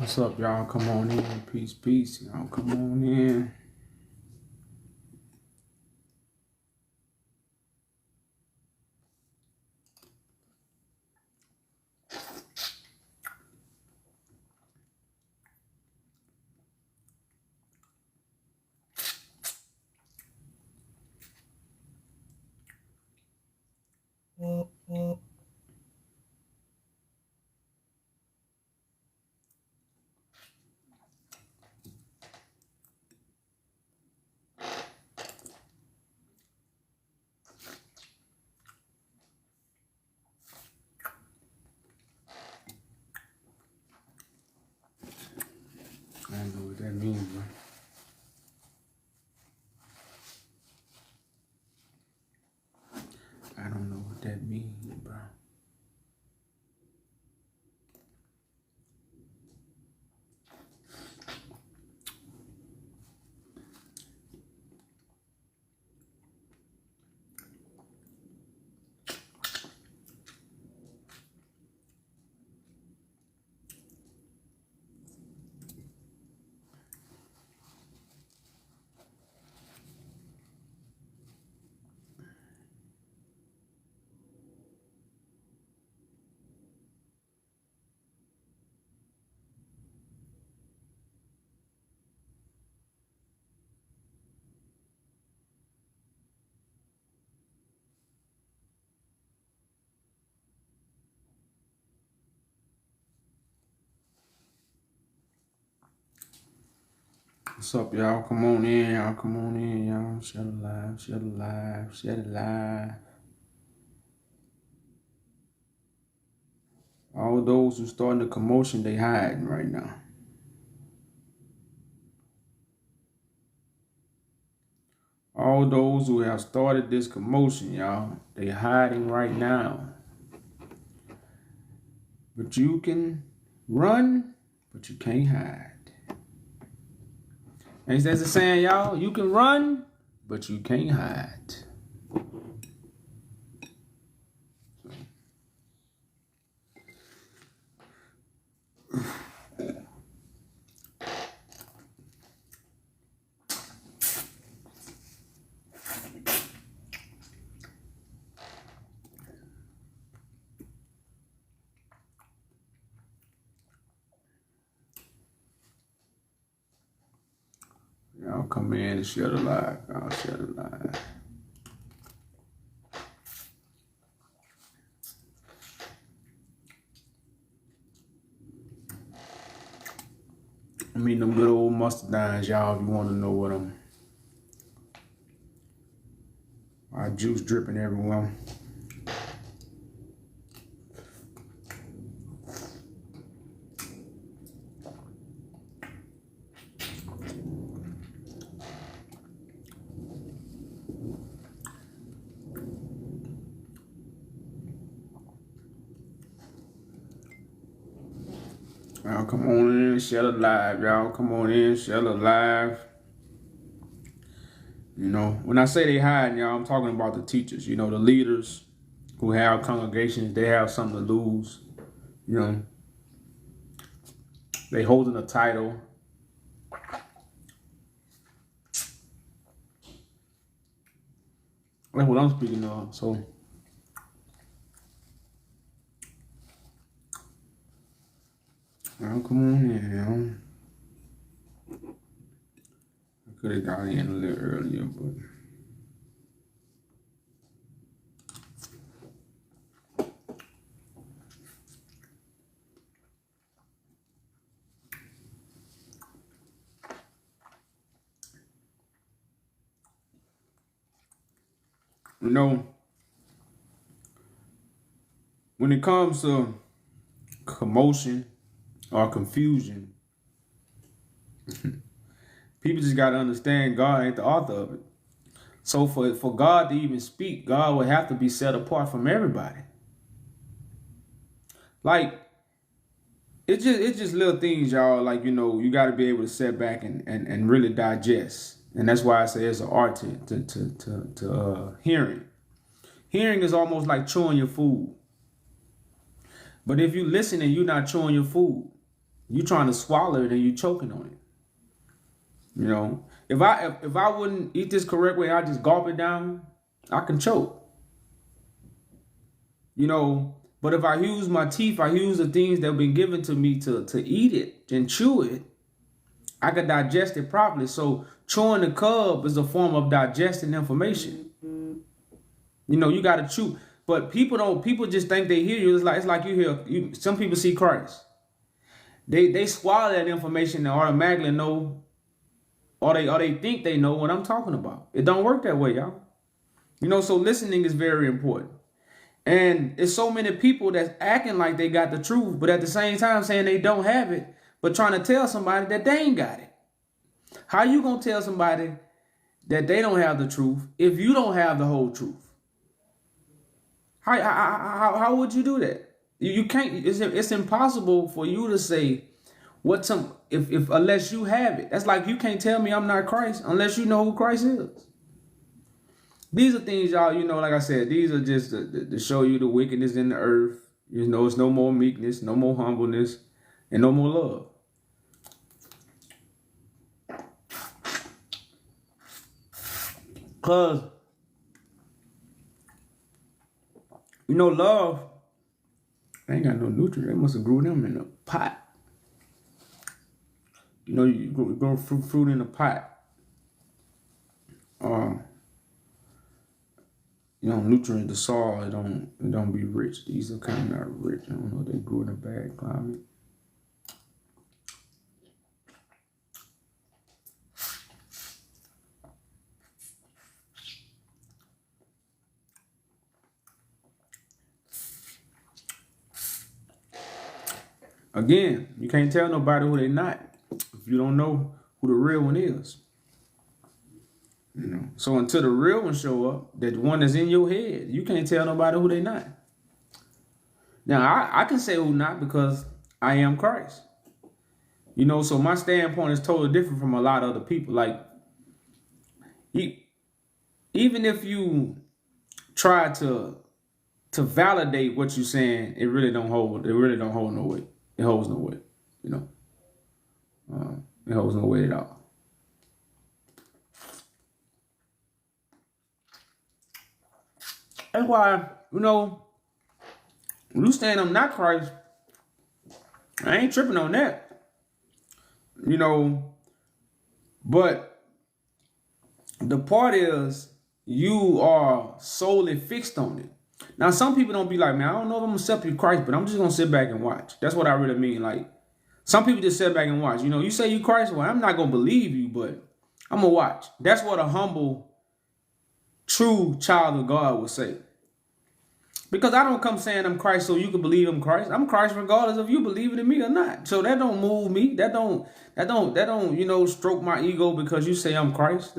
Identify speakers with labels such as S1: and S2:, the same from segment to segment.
S1: What's up, y'all? Come on in. Peace, peace. Y'all come on in. I don't know what that means, bro. I don't know what that means, bro. What's up, y'all? Come on in. Y'all come on in, y'all. Share it live. Share it live. Share it live. All those who starting the commotion, they hiding right now. All those who have started this commotion, y'all, they hiding right now. But you can run, but you can't hide. And that's the saying, y'all, you can run, but you can't hide. Y'all come in and share the live. Y'all share the live. I mean them good old mustardines, y'all, if you want to know what them. Our juice dripping everywhere. Y'all come on in, share the live. Y'all come on in, share the live. You know, when I say they hiding, y'all, I'm talking about the teachers. You know, the leaders who have congregations, they have something to lose. You know, they holding a title. That's what I'm speaking of. So, y'all come on in, y'all. I could have got in a little earlier, but you know, when it comes to commotion or confusion, people just got to understand God ain't the author of it. So for God to even speak, God would have to be set apart from everybody. Like, it's just little things, y'all. Like, you know, you got to be able to sit back and really digest. And that's why I say it's an art to hearing. Hearing is almost like chewing your food. But if you listen and you're not chewing your food, You trying to swallow it and you choking on it. You know, if I wouldn't eat this correct way, I just gulp it down, I can choke. You know, but if I use my teeth, I use the things that have been given to me to eat it and chew it, I can digest it properly. So chewing the cud is a form of digesting information. You know, you gotta chew. But people just think they hear you. It's like you hear some people see Christ. They swallow that information and automatically know, or they think they know what I'm talking about. It don't work that way, y'all. You know, so listening is very important. And it's so many people that's acting like they got the truth, but at the same time saying they don't have it, but trying to tell somebody that they ain't got it. How you gonna tell somebody that they don't have the truth if you don't have the whole truth? How would you do that? You can't. It's impossible for you to say what some if unless you have it. That's like you can't tell me I'm not Christ unless you know who Christ is. These are things, y'all, you know, like I said, these are just to show you the wickedness in the earth. You know, it's no more meekness, no more humbleness, and no more love. Because, you know, love, they ain't got no nutrients. They must have grew them in a pot. You know, you grow fruit in a pot. You know, nutrient the soil, it don't be rich. These are kind of not rich. I don't know, they grew in a bad climate. Again, you can't tell nobody who they not if you don't know who the real one is. You know, so until the real one show up, that one that's in your head, you can't tell nobody who they not. Now, I can say who not because I am Christ. You know, so my standpoint is totally different from a lot of other people. Like, even if you try to validate what you're saying, it really don't hold. It really don't hold no weight. It holds no weight. You know, it holds no weight at all. That's why, you know, when you saying I'm not Christ, I ain't tripping on that. You know, but the part is you are solely fixed on it. Now, some people don't be like, man, I don't know if I'm going to accept you Christ, but I'm just going to sit back and watch. That's what I really mean. Like, some people just sit back and watch. You know, you say you Christ, well, I'm not going to believe you, but I'm going to watch. That's what a humble, true child of God would say. Because I don't come saying I'm Christ so you can believe I'm Christ. I'm Christ regardless of you believing in me or not. So that don't move me. That don't, you know, stroke my ego because you say I'm Christ.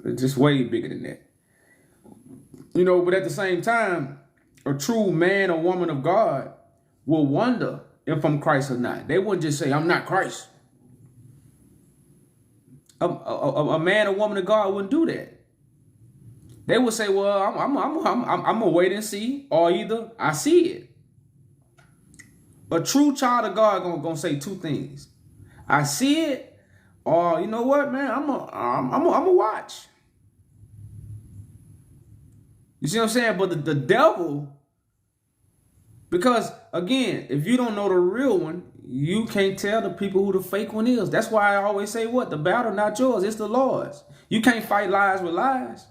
S1: It's just way bigger than that. You know, but at the same time, a true man or woman of God will wonder if I'm Christ or not. They wouldn't just say, I'm not Christ. A man or woman of God wouldn't do that. They would say, well, I'm gonna wait and see, or either I see it. A true child of God gonna say two things. I see it, or you know what, man, I'm gonna watch. You see what I'm saying? But the devil, because again, if you don't know the real one, you can't tell the people who the fake one is. That's why I always say what? The battle not yours, it's the Lord's. You can't fight lies with lies.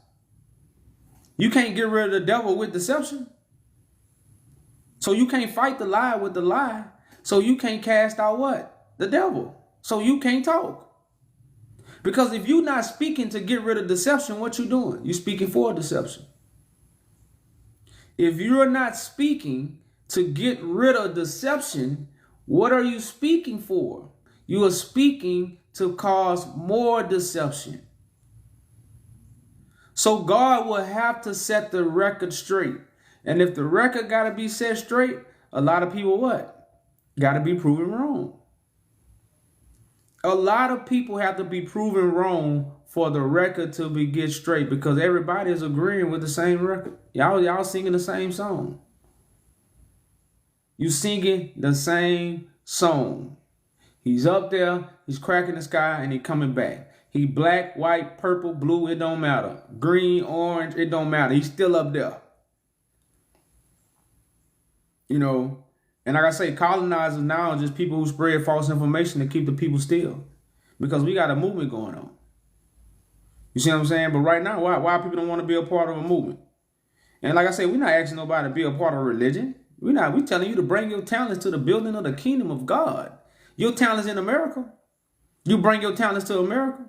S1: You can't get rid of the devil with deception. So you can't fight the lie with the lie. So you can't cast out what? The devil. So you can't talk. Because if you're not speaking to get rid of deception, what you doing? You're speaking for deception. If you're not speaking to get rid of deception, what are you speaking for? You are speaking to cause more deception. So God will have to set the record straight. And if the record got to be set straight, a lot of people what? Got to be proven wrong. A lot of people have to be proven wrong for the record to be get straight because everybody is agreeing with the same record. Y'all singing the same song. You singing the same song. He's up there, he's cracking the sky, and he coming back. He black, white, purple, blue, it don't matter. Green, orange, it don't matter. He's still up there. You know, and like I say, colonizers now are just people who spread false information to keep the people still. Because we got a movement going on. You see what I'm saying? But right now, why people don't want to be a part of a movement? And like I say, we're not asking nobody to be a part of a religion. We're telling you to bring your talents to the building of the kingdom of God. Your talents in America. You bring your talents to America.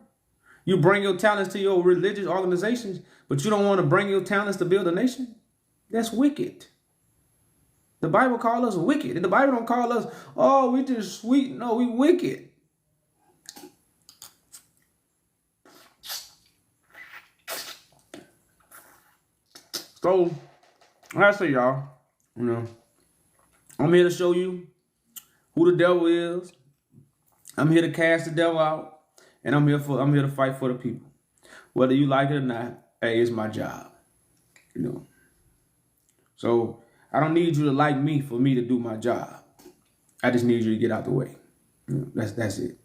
S1: You bring your talents to your religious organizations, but you don't want to bring your talents to build a nation? That's wicked. The Bible calls us wicked. The Bible don't call us, oh, we just sweet. No, we wicked. So, like I say, y'all, you know, I'm here to show you who the devil is. I'm here to cast the devil out, and I'm here to fight for the people. Whether you like it or not, hey, it's my job. You know. So I don't need you to like me for me to do my job. I just need you to get out the way. You know, that's it.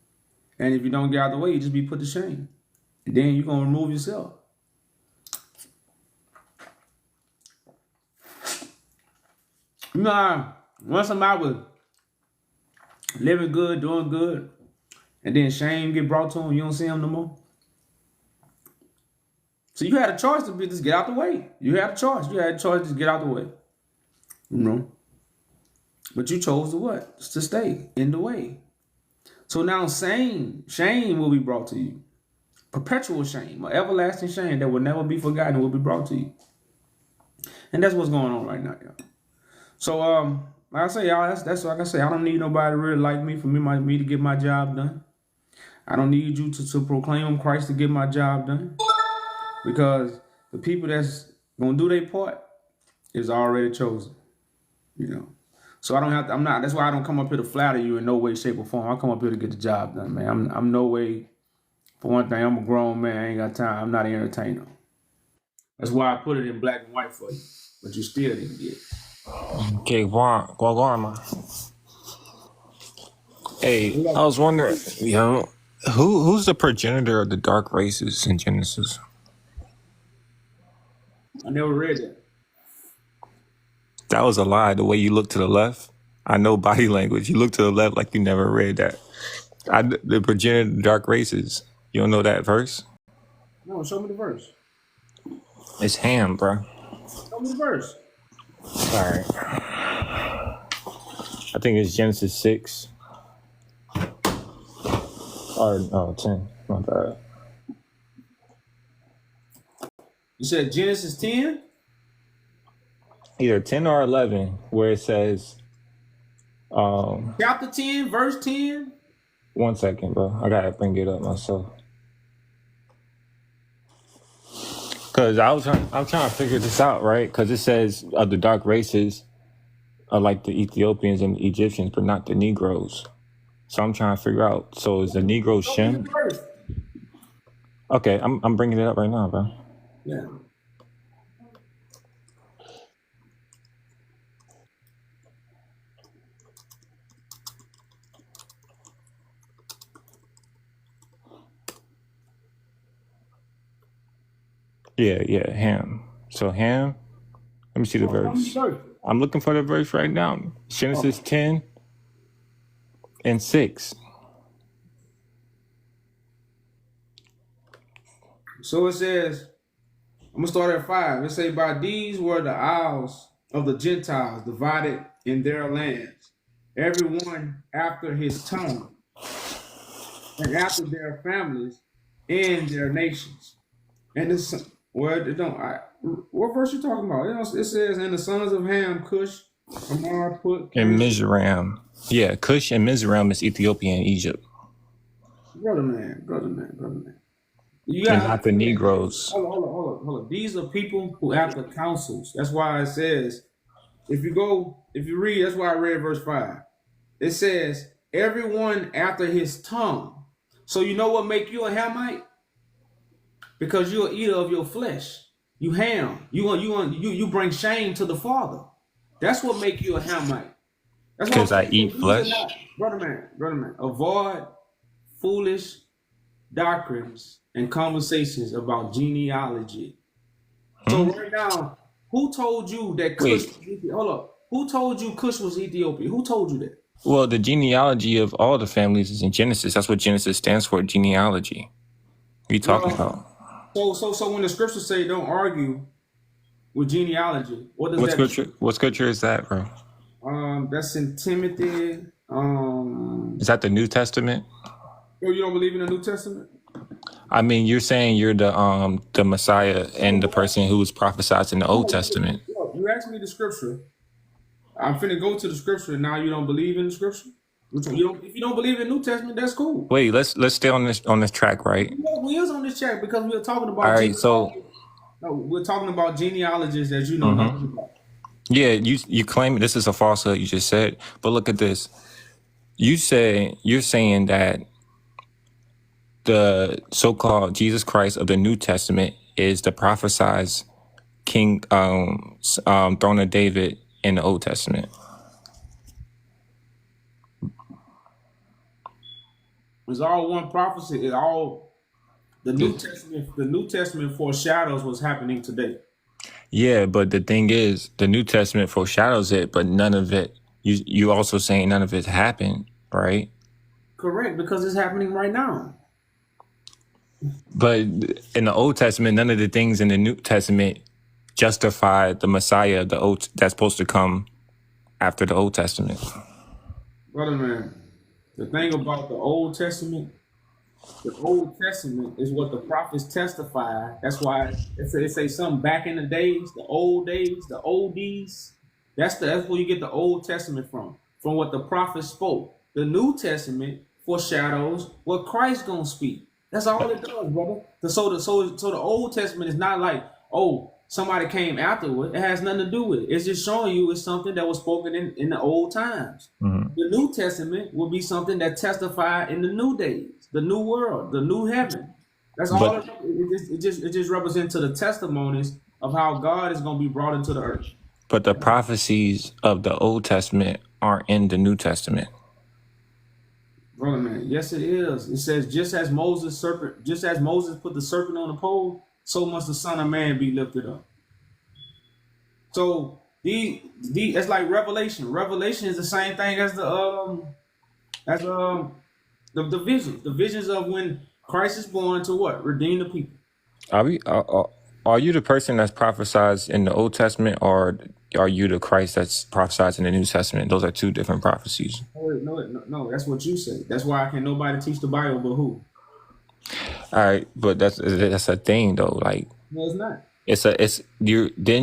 S1: And if you don't get out the way, you just be put to shame. And then you're gonna remove yourself. You know, once somebody was living good, doing good, and then shame get brought to him, you don't see him no more. So you had a choice to just get out the way. You had a choice. You had a choice to just get out the way. You know? But you chose to what? Just to stay in the way. So now shame will be brought to you. Perpetual shame, or everlasting shame that will never be forgotten will be brought to you. And that's what's going on right now, y'all. So, like I say, y'all, that's like I say, I don't need nobody to really like me for me to get my job done. I don't need you to proclaim Christ to get my job done. Because the people that's gonna do their part is already chosen. You know. So that's why I don't come up here to flatter you in no way, shape, or form. I come up here to get the job done, man. I'm no way, for one thing, I'm a grown man, I ain't got time. I'm not an entertainer. That's why I put it in black and white for you. But you still didn't get it.
S2: Okay, Guama. Hey, I was wondering, who's the progenitor of the dark races in Genesis?
S1: I never read that.
S2: That was a lie. The way you look to the left, I know body language. You look to the left like you never read that. The progenitor of the dark races. You don't know that verse?
S1: No, show me the verse.
S2: It's Ham, bro.
S1: Show me the verse.
S2: Sorry. I think it's Genesis 6. Or, no, 10. My bad.
S1: You said Genesis 10?
S2: Either 10 or 11, where it says...
S1: Chapter 10, verse 10?
S2: 1 second, bro. I gotta bring it up myself. Because I'm trying to figure this out, right? Because it says the dark races are like the Ethiopians and the Egyptians, but not the Negroes. So I'm trying to figure out. So is the Negro Shem? Okay, I'm bringing it up right now, bro.
S1: Yeah.
S2: Yeah, Ham. So Ham, let me see the verse. I'm looking for the verse right now. Genesis 10 and 6.
S1: So it says, I'm going to start at 5. It says, by these were the isles of the Gentiles divided in their lands, everyone after his tongue, and after their families and their nations. And this, what verse you talking about? It says, and the sons of Ham, Cush, Amar, Put,
S2: and Mizraim. Yeah, Cush and Mizraim is Ethiopia and Egypt.
S1: Brother man.
S2: And not the Negroes.
S1: Hold on. These are people who have the councils. That's why it says, if you read, that's why I read verse 5. It says, everyone after his tongue. So you know what make you a Hamite? Because you're an eater of your flesh. You ham. You bring shame to the Father. That's what make you a Hamite. That's what I'm
S2: Because I
S1: saying. So
S2: eat
S1: these are
S2: flesh.
S1: not, brother man. Avoid foolish doctrines and conversations about genealogy.
S2: Hmm?
S1: So right now, who told you that Cush
S2: Wait.
S1: was Ethiopia? Hold up. Who told you Cush was Ethiopia? Who told you that?
S2: Well, the genealogy of all the families is in Genesis. That's what Genesis stands for, genealogy. What are you talking
S1: Well,
S2: about?
S1: so when the scriptures say don't argue with genealogy, what does
S2: What
S1: that
S2: scripture?
S1: mean?
S2: What scripture is that, bro?
S1: That's in Timothy.
S2: Is that the New Testament?
S1: Oh, you don't believe in the New Testament?
S2: I mean, you're saying you're the Messiah
S1: Oh,
S2: and the
S1: what?
S2: person who was prophesied in the Old Testament.
S1: You asked me the scripture. I'm finna go to the scripture, and now you don't believe in the scripture. Which one? You don't. If you don't believe in the New Testament, that's cool.
S2: Wait, let's stay on this track, right?
S1: We is on this check because we are talking
S2: All
S1: about
S2: right, so
S1: genealogy. No, we're talking about genealogies that you know
S2: mhm.
S1: nothing about.
S2: Yeah, you claim this is a falsehood you just said, but look at this. You're saying that the so-called Jesus Christ of the New Testament is the prophesied King throne of David in the Old Testament.
S1: It's all one prophecy. It all the New
S2: This-
S1: Testament. The New Testament foreshadows what's happening today.
S2: Yeah, but the thing is, the New Testament foreshadows it, but none of it. You also saying none of it happened, right?
S1: Correct, because it's happening right now.
S2: But in the Old Testament, none of the things in the New Testament justify the Messiah, the old that's supposed to come after the Old Testament.
S1: Brother man, the thing about the Old Testament is what the prophets testify. That's why it say something back in the days, the oldies. That's where you get the Old Testament from what the prophets spoke. The New Testament foreshadows what Christ gonna speak. That's all it does, brother. So the Old Testament is not like, oh, somebody came afterward. It has nothing to do with it. It's just showing you it's something that was spoken in the old times.
S2: Mhm.
S1: The New Testament will be something that testified in the new days, the new world, the new heaven. That's all.
S2: But
S1: It just represents to the testimonies of how God is going to be brought into the earth.
S2: but the prophecies of the Old Testament aren't in the New Testament.
S1: Brother man, yes it is. It says just as Moses put the serpent on the pole, so must the Son of Man be lifted up. So the it's like Revelation. Revelation is the same thing as the visions. The visions of when Christ is born to what? Redeem the people.
S2: Are we? Are you the person that's prophesied in the Old Testament, or are you the Christ that's prophesied in the New Testament? Those are two different prophecies.
S1: No, that's what you say. That's why can nobody teach the Bible but who?
S2: All right, but that's a thing though. Like
S1: No, it's not.
S2: it's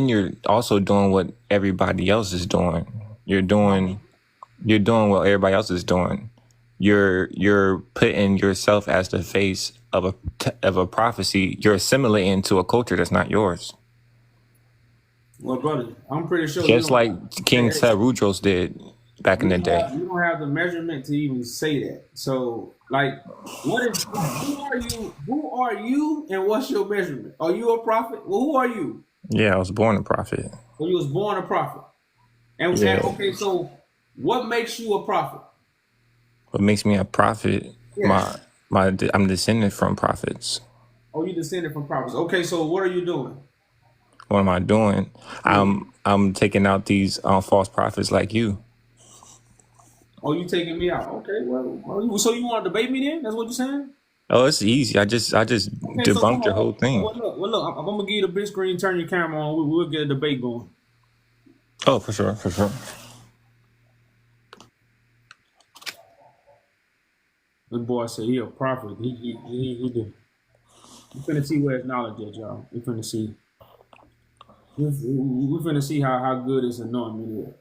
S2: you're also doing what everybody else is doing. You're doing what everybody else is doing. You're putting yourself as the face of a prophecy. You're assimilating to a culture that's not yours.
S1: Well, brother, I'm pretty sure you
S2: Just
S1: don't.
S2: like King
S1: Hey,
S2: Terudros did back in the day.
S1: you don't have the measurement to even say that. So, like, who are you? Who are you, and what's your measurement? Are you a prophet? Well, who are you?
S2: Yeah, I was born a prophet.
S1: Well, you was born a prophet. And
S2: Yeah.
S1: okay, so what makes you a prophet?
S2: What makes me a prophet?
S1: Yes.
S2: I'm descended from prophets.
S1: Oh, you descended from prophets. Okay, so what are you doing?
S2: What am I doing?
S1: Yeah.
S2: I'm taking out these false prophets like you.
S1: Oh, you taking me out? Okay, so you want to debate me then? That's what you're saying?
S2: Oh, it's easy. I just
S1: Okay, so come
S2: debunked your whole
S1: on.
S2: thing.
S1: Well, look. I'm gonna give you the big screen. Turn your camera on. We'll get a debate going.
S2: Oh, for sure, for sure.
S1: The boy said he a prophet. He did. We finna see where his knowledge is, y'all. We finna see. We finna see how good his anointment is.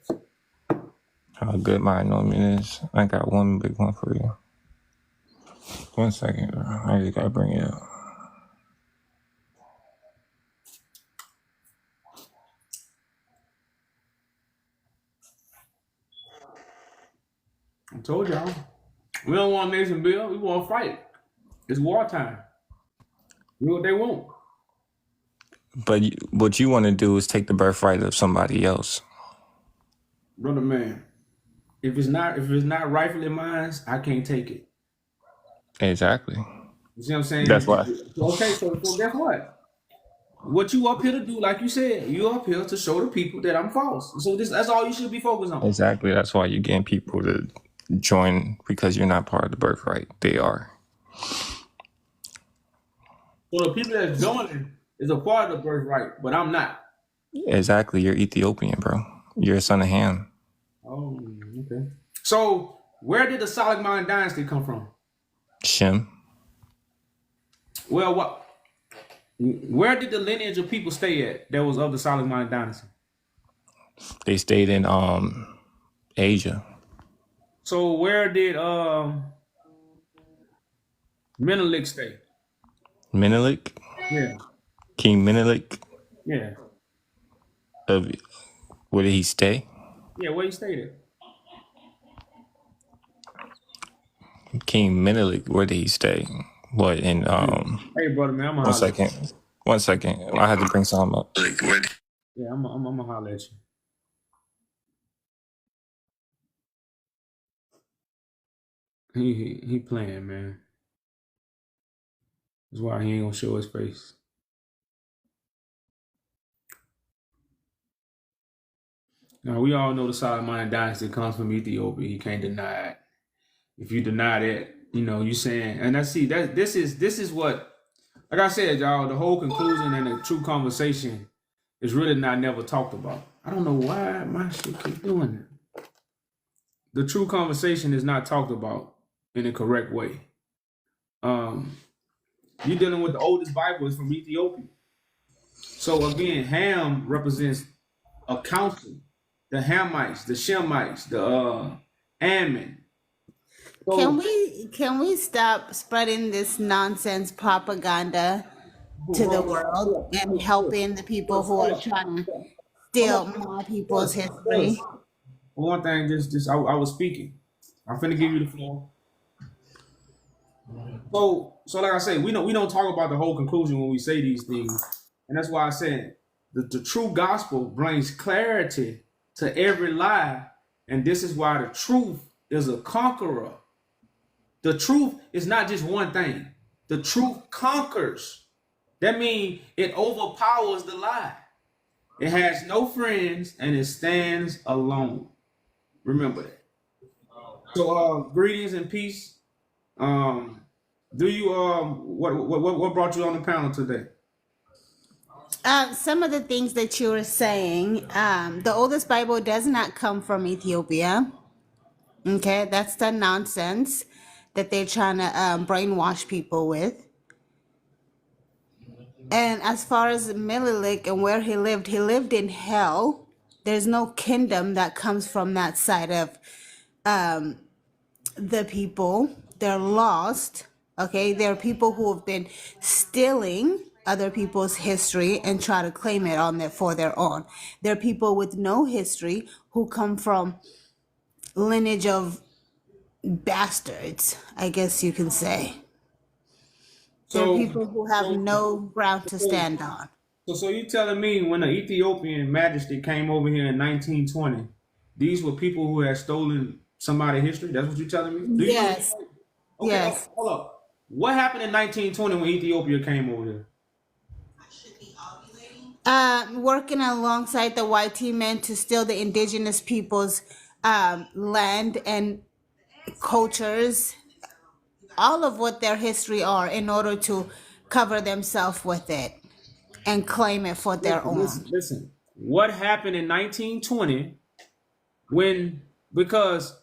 S2: How good my anointment is. I got one big one for you. 1 second. I just gotta bring it up.
S1: I told y'all. We don't want nation build. We want to fight. It's wartime. You know what they want.
S2: But what you want to do is take the birthright of somebody else.
S1: Brother man, if it's not rightfully mine, I can't take it.
S2: Exactly.
S1: You see what I'm
S2: That's
S1: saying?
S2: why.
S1: Okay, so guess what? What you up here to do, like you said, you up here to show the people that I'm false. So that's all you should be focused on.
S2: Exactly. That's why you're getting people to join because you're not part of the birthright. They are.
S1: So the people that's joining is a part of the birthright, but I'm not.
S2: Exactly. You're Ethiopian, bro. You're a son of Ham.
S1: Oh, okay. So where did the Solomon dynasty come from?
S2: Shem.
S1: Well, what? Where did the lineage of people stay at that was of the Solomon dynasty?
S2: They stayed in Asia.
S1: So where did Menelik stay?
S2: Menelik.
S1: Yeah,
S2: King Menelik.
S1: yeah,
S2: Of where did he stay?
S1: yeah. Where he stayed at?
S2: King Menelik. Where did he stay? What in
S1: Hey, brother, man, I'm gonna
S2: one
S1: holler at you.
S2: second. One second. I had to bring something up.
S1: Yeah, I'm gonna holler at you. He playing, man. That's why he ain't gonna show his face. Now we all know the Solomon dynasty comes from Ethiopia. He can't deny it. If you deny that, you saying, and I see that this is what, like I said, y'all, the whole conclusion and the true conversation is really not never talked about. I don't know why my shit keep doing that. The true conversation is not talked about in a correct way. Um, you're dealing with the oldest Bible is from Ethiopia. So again, Ham represents a council, the Hamites, the Shemites, the Ammon.
S3: Can
S1: So
S3: we stop spreading this nonsense propaganda to the world and helping the people who are trying to
S1: hold
S3: steal
S1: up,
S3: my people's
S1: Doug.
S3: history?
S1: For one thing, just I was speaking. I'm finna give you the floor. So like I said, we don't talk about the whole conclusion when we say these things, and that's why I said the true gospel brings clarity to every lie, and this is why the truth is a conqueror. The truth is not just one thing. The truth conquers. That means it overpowers the lie. It has no friends and it stands alone. Remember that. So greetings and peace. Um do you what brought you on the panel today?
S3: Some of the things that you were saying, the oldest Bible does not come from Ethiopia. Okay, that's the nonsense that they're trying to brainwash people with. And as far as Menelik and where he lived in hell. There's no kingdom that comes from that side of the people. They're lost. Okay, there are people who have been stealing other people's history and try to claim it on there for their own. There are people with no history who come from lineage of bastards, I guess you can say. There are
S1: So
S3: people who have
S1: so
S3: no ground to
S1: so
S3: stand on.
S1: so you telling me when the Ethiopian majesty came over here in 1920, these were people who had stolen somebody's history? That's what you're telling me? Do you know?
S3: Yes,
S1: Okay,
S3: yes.
S1: hold up. What happened in 1920 when Ethiopia came over here?
S3: Working alongside the YT men to steal the indigenous people's land and cultures, all of what their history are, in order to cover themselves with it and claim it for their
S1: Listen,
S3: own.
S1: listen, listen. What happened in 1920 when, because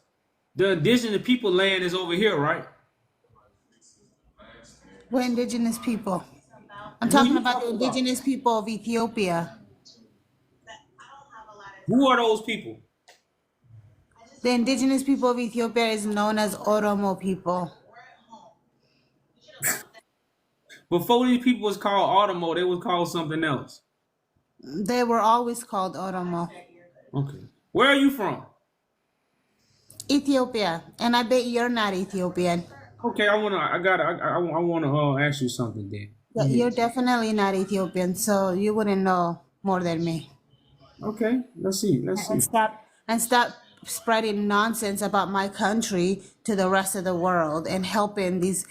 S1: the indigenous people land is over here, right?
S3: We're indigenous people. I'm
S1: Who
S3: talking
S1: you
S3: about the
S1: talking about?
S3: indigenous people of Ethiopia.
S1: Who are those people?
S3: The indigenous people of Ethiopia is known as Oromo people.
S1: Before these people was called Automo, they was called something else.
S3: They were always called Oromo.
S1: Okay. Where are you from?
S3: Ethiopia. And I bet you're not Ethiopian.
S1: Okay, I wanna ask you something then.
S3: Yeah, you're definitely not Ethiopian, so you wouldn't know more than me.
S1: Okay, let's see.
S3: And stop spreading nonsense about my country to the rest of the world and helping these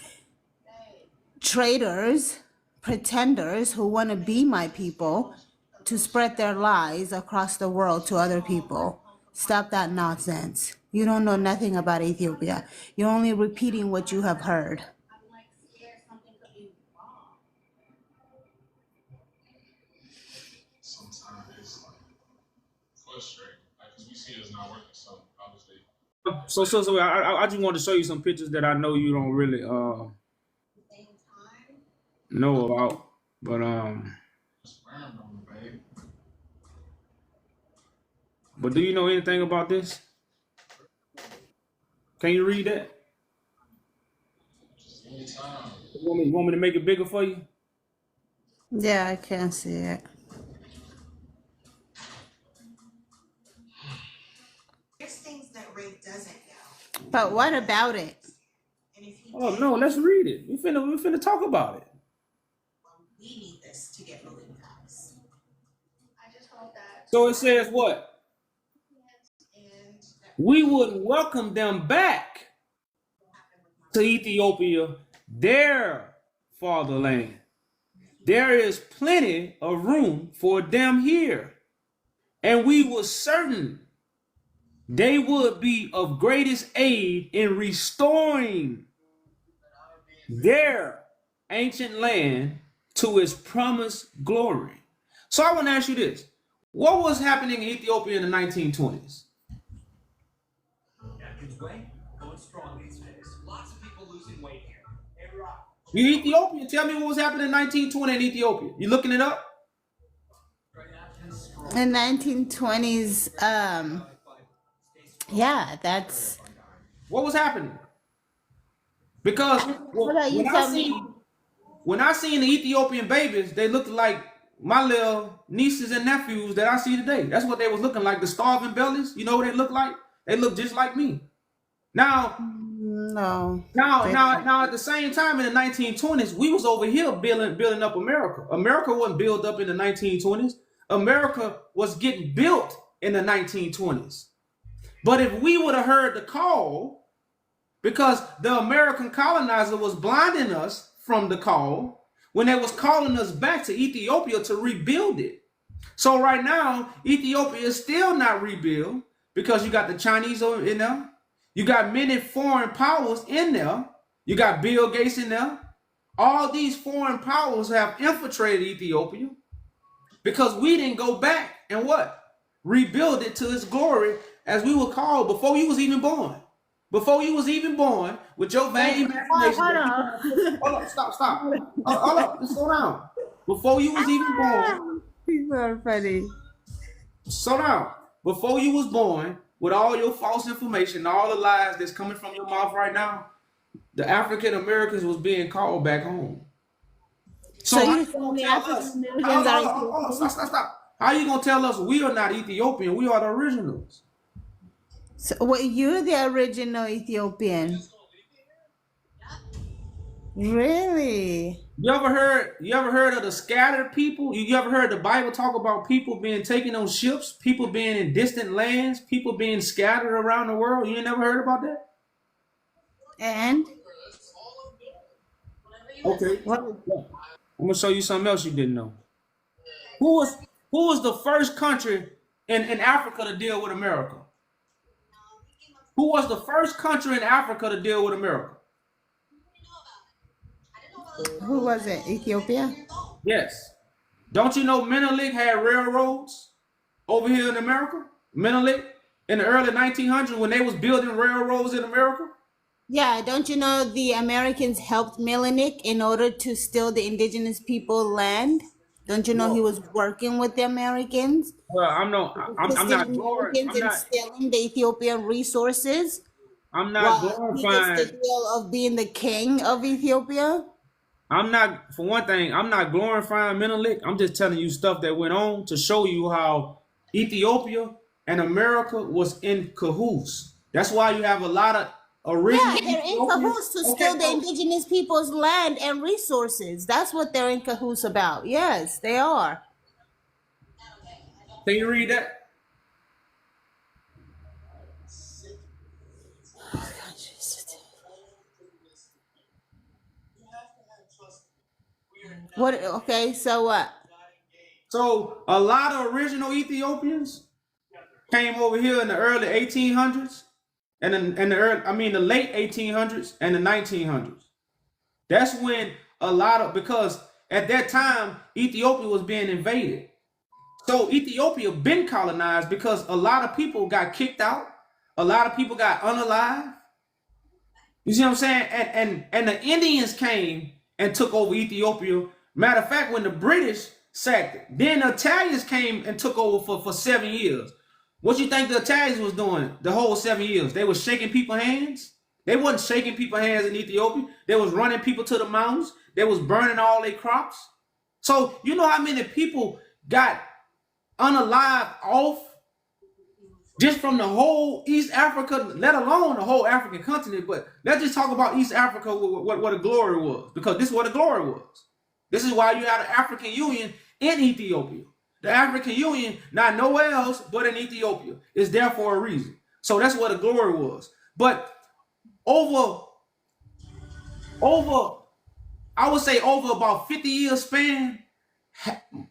S3: traitors, pretenders who want to be my people to spread their lies across the world to other people. Stop that nonsense. You don't know nothing about Ethiopia. You're only repeating what you have heard.
S1: So I just wanted to show you some pictures that I know you don't really know about, but do you know anything about this? Can you read that? Want me to make it bigger for you?
S3: Yeah, I can see it. There's things that Ray doesn't know. But what about it?
S1: Oh no, let's read it. We finna talk about it.
S3: We need this to get moving fast.
S1: So it says what? We would welcome them back to Ethiopia, their fatherland. There is plenty of room for them here, and we were certain they would be of greatest aid in restoring their ancient land to its promised glory. So I want to ask you this. What was happening in Ethiopia in the 1920s?
S4: Going strong these days. Lots of people losing weight here. Hey, Rob.
S1: You Ethiopian, tell me what was happening in 1920 in Ethiopia. You looking it up?
S3: In 1920s, yeah, that's.
S1: What was happening? Because when I seen the Ethiopian babies, they looked like my little nieces and nephews that I see today. That's what they was looking like, the starving bellies. You know what they look like? They look just like me. Now at the same time in the 1920s, we was over here building up America. America wasn't built up in the 1920s. America was getting built in the 1920s. But if we would have heard the call, because the American colonizer was blinding us from the call when they was calling us back to Ethiopia to rebuild it. So right now, Ethiopia is still not rebuilt because you got the Chinese in there. You got many foreign powers in there. You got Bill Gates in there. All these foreign powers have infiltrated Ethiopia because we didn't go back and what? Rebuild it to its glory as we were called before you was even born. Before you was even born, with your vain imagination. Hold up, stop. Hold up, just slow down. Before you was even born.
S3: People are funny.
S1: Slow down. Before you was born, with all your false information, all the lies that's coming from your mouth right now, the African Americans was being called back home.
S3: So you telling me African Americans are
S1: Stop. How you gonna tell us we are not Ethiopian? We are the originals.
S3: So, well, you're the original Ethiopian. Really?
S1: You ever heard of the scattered people? You ever heard the Bible talk about people being taken on ships, people being in distant lands, people being scattered around the world? You ain't never heard about that?
S3: And
S1: okay.
S3: What?
S1: I'm gonna show you something else you didn't know. Who was the first country in Africa to deal with America? Who was the first country in Africa to deal with America?
S3: Who was it? Ethiopia?
S1: Yes. Don't you know Menelik had railroads over here in America? Menelik in the early 1900s when they was building railroads in America?
S3: Yeah, don't you know the Americans helped Menelik in order to steal the indigenous people land? Don't you know he was working with the Americans?
S1: Well, I'm not
S3: Americans in stealing the Ethiopian resources.
S1: I'm not
S3: He
S1: glorifying
S3: gets the deal of being the king of Ethiopia.
S1: For one thing, I'm not glorifying Menelik. I'm just telling you stuff that went on to show you how Ethiopia and America was in cahoots. That's why you have a lot of original.
S3: Yeah, they're in cahoots to steal the indigenous people's land and resources. That's what they're in cahoots about. Yes, they are.
S1: Can you read that?
S3: What? Okay, so what?
S1: So a lot of original Ethiopians came over here in the early 1800s and in the early, I mean the late 1800s and the 1900s. That's when a lot of, because at that time Ethiopia was being invaded. So Ethiopia been colonized because a lot of people got kicked out, a lot of people got unalive. You see what I'm saying? And the Indians came and took over Ethiopia. Matter of fact, when the British sacked it, then the Italians came and took over for 7 years. What you think the Italians was doing the whole 7 years? They was shaking people's hands. They wasn't shaking people's hands in Ethiopia. They was running people to the mountains. They was burning all their crops. So you know how many people got unalive off just from the whole East Africa, let alone the whole African continent. But let's just talk about East Africa, what a glory was, because this is what a glory was. This is why you had an African Union in Ethiopia. The African Union, not nowhere else but in Ethiopia, is there for a reason. So that's what a glory was. But over, I would say over about 50 years span,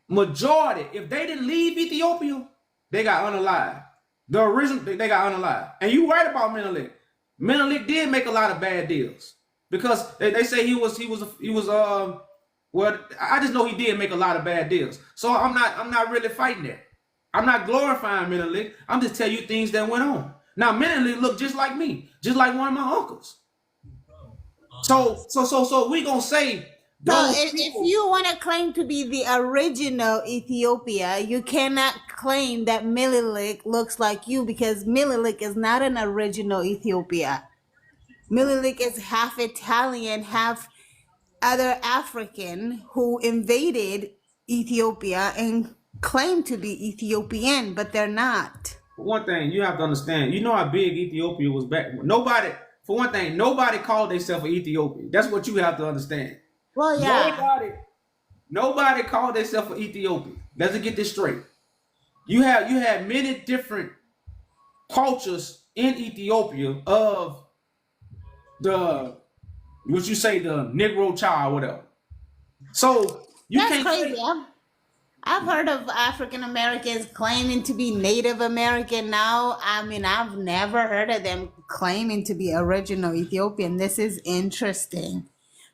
S1: majority, if they didn't leave Ethiopia, they got unalive. The original, they got unalive. And you right about Menelik. Menelik did make a lot of bad deals because they say he was well, I just know he did make a lot of bad deals. So I'm not really fighting that. I'm not glorifying Menelik. I'm just telling you things that went on. Now Menelik looked just like me, just like one of my uncles. So we gonna say
S3: So
S1: those
S3: if
S1: people.
S3: you want to claim to be the original Ethiopia, you cannot claim that Mililik looks like you because Mililik is not an original Ethiopia. Mililik is half Italian, half other African who invaded Ethiopia and claim to be Ethiopian, but they're not.
S1: For one thing, you have to understand. You know how big Ethiopia was back. Nobody, for one thing, nobody called themselves an Ethiopian. That's what you have to understand.
S3: Well, yeah.
S1: Nobody called themselves an Ethiopian. Let's get this straight. You had many different cultures in Ethiopia of the, what you say, the Negro child, whatever. So you
S3: That's
S1: can't
S3: crazy.
S1: say,
S3: I've heard of African Americans claiming to be Native American now. I mean, I've never heard of them claiming to be original Ethiopian. This is interesting.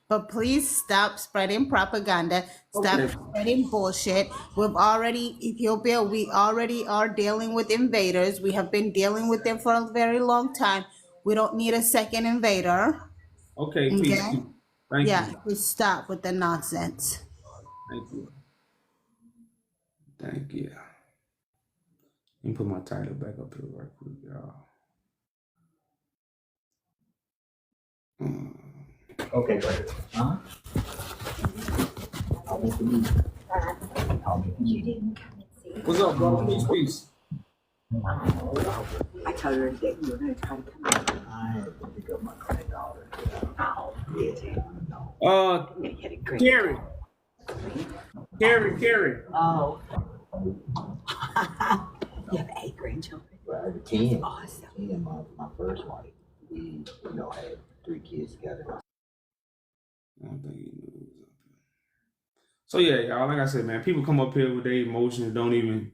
S3: But please stop spreading propaganda. Stop
S1: okay,
S3: spreading bullshit. Ethiopia, we already are dealing with invaders. We have been dealing with them for a very long time. We don't need a second invader.
S1: okay, peace,
S3: Okay?
S1: peace. Thank
S3: Yeah,
S1: you,
S3: just stop with the nonsense.
S1: thank you, thank you. Let me put my title back up here right quick, y'all.
S4: Okay, great. Huh? I'll make the meeting.
S1: What's up, brother? Peace, peace.
S5: I told her that you were going to try to come out.
S4: I had to pick up my granddaughter.
S5: Oh, did you?
S1: Uh,
S5: You had a great
S1: Carrie, Carrie.
S5: Oh. You have 8 grandchildren?
S4: Well, 10.
S5: Awesome.
S4: 10, my first wife. We, had 3 kids together.
S1: I don't think he knew. So yeah, y'all. Like I said, man, people come up here with their emotions. They don't even.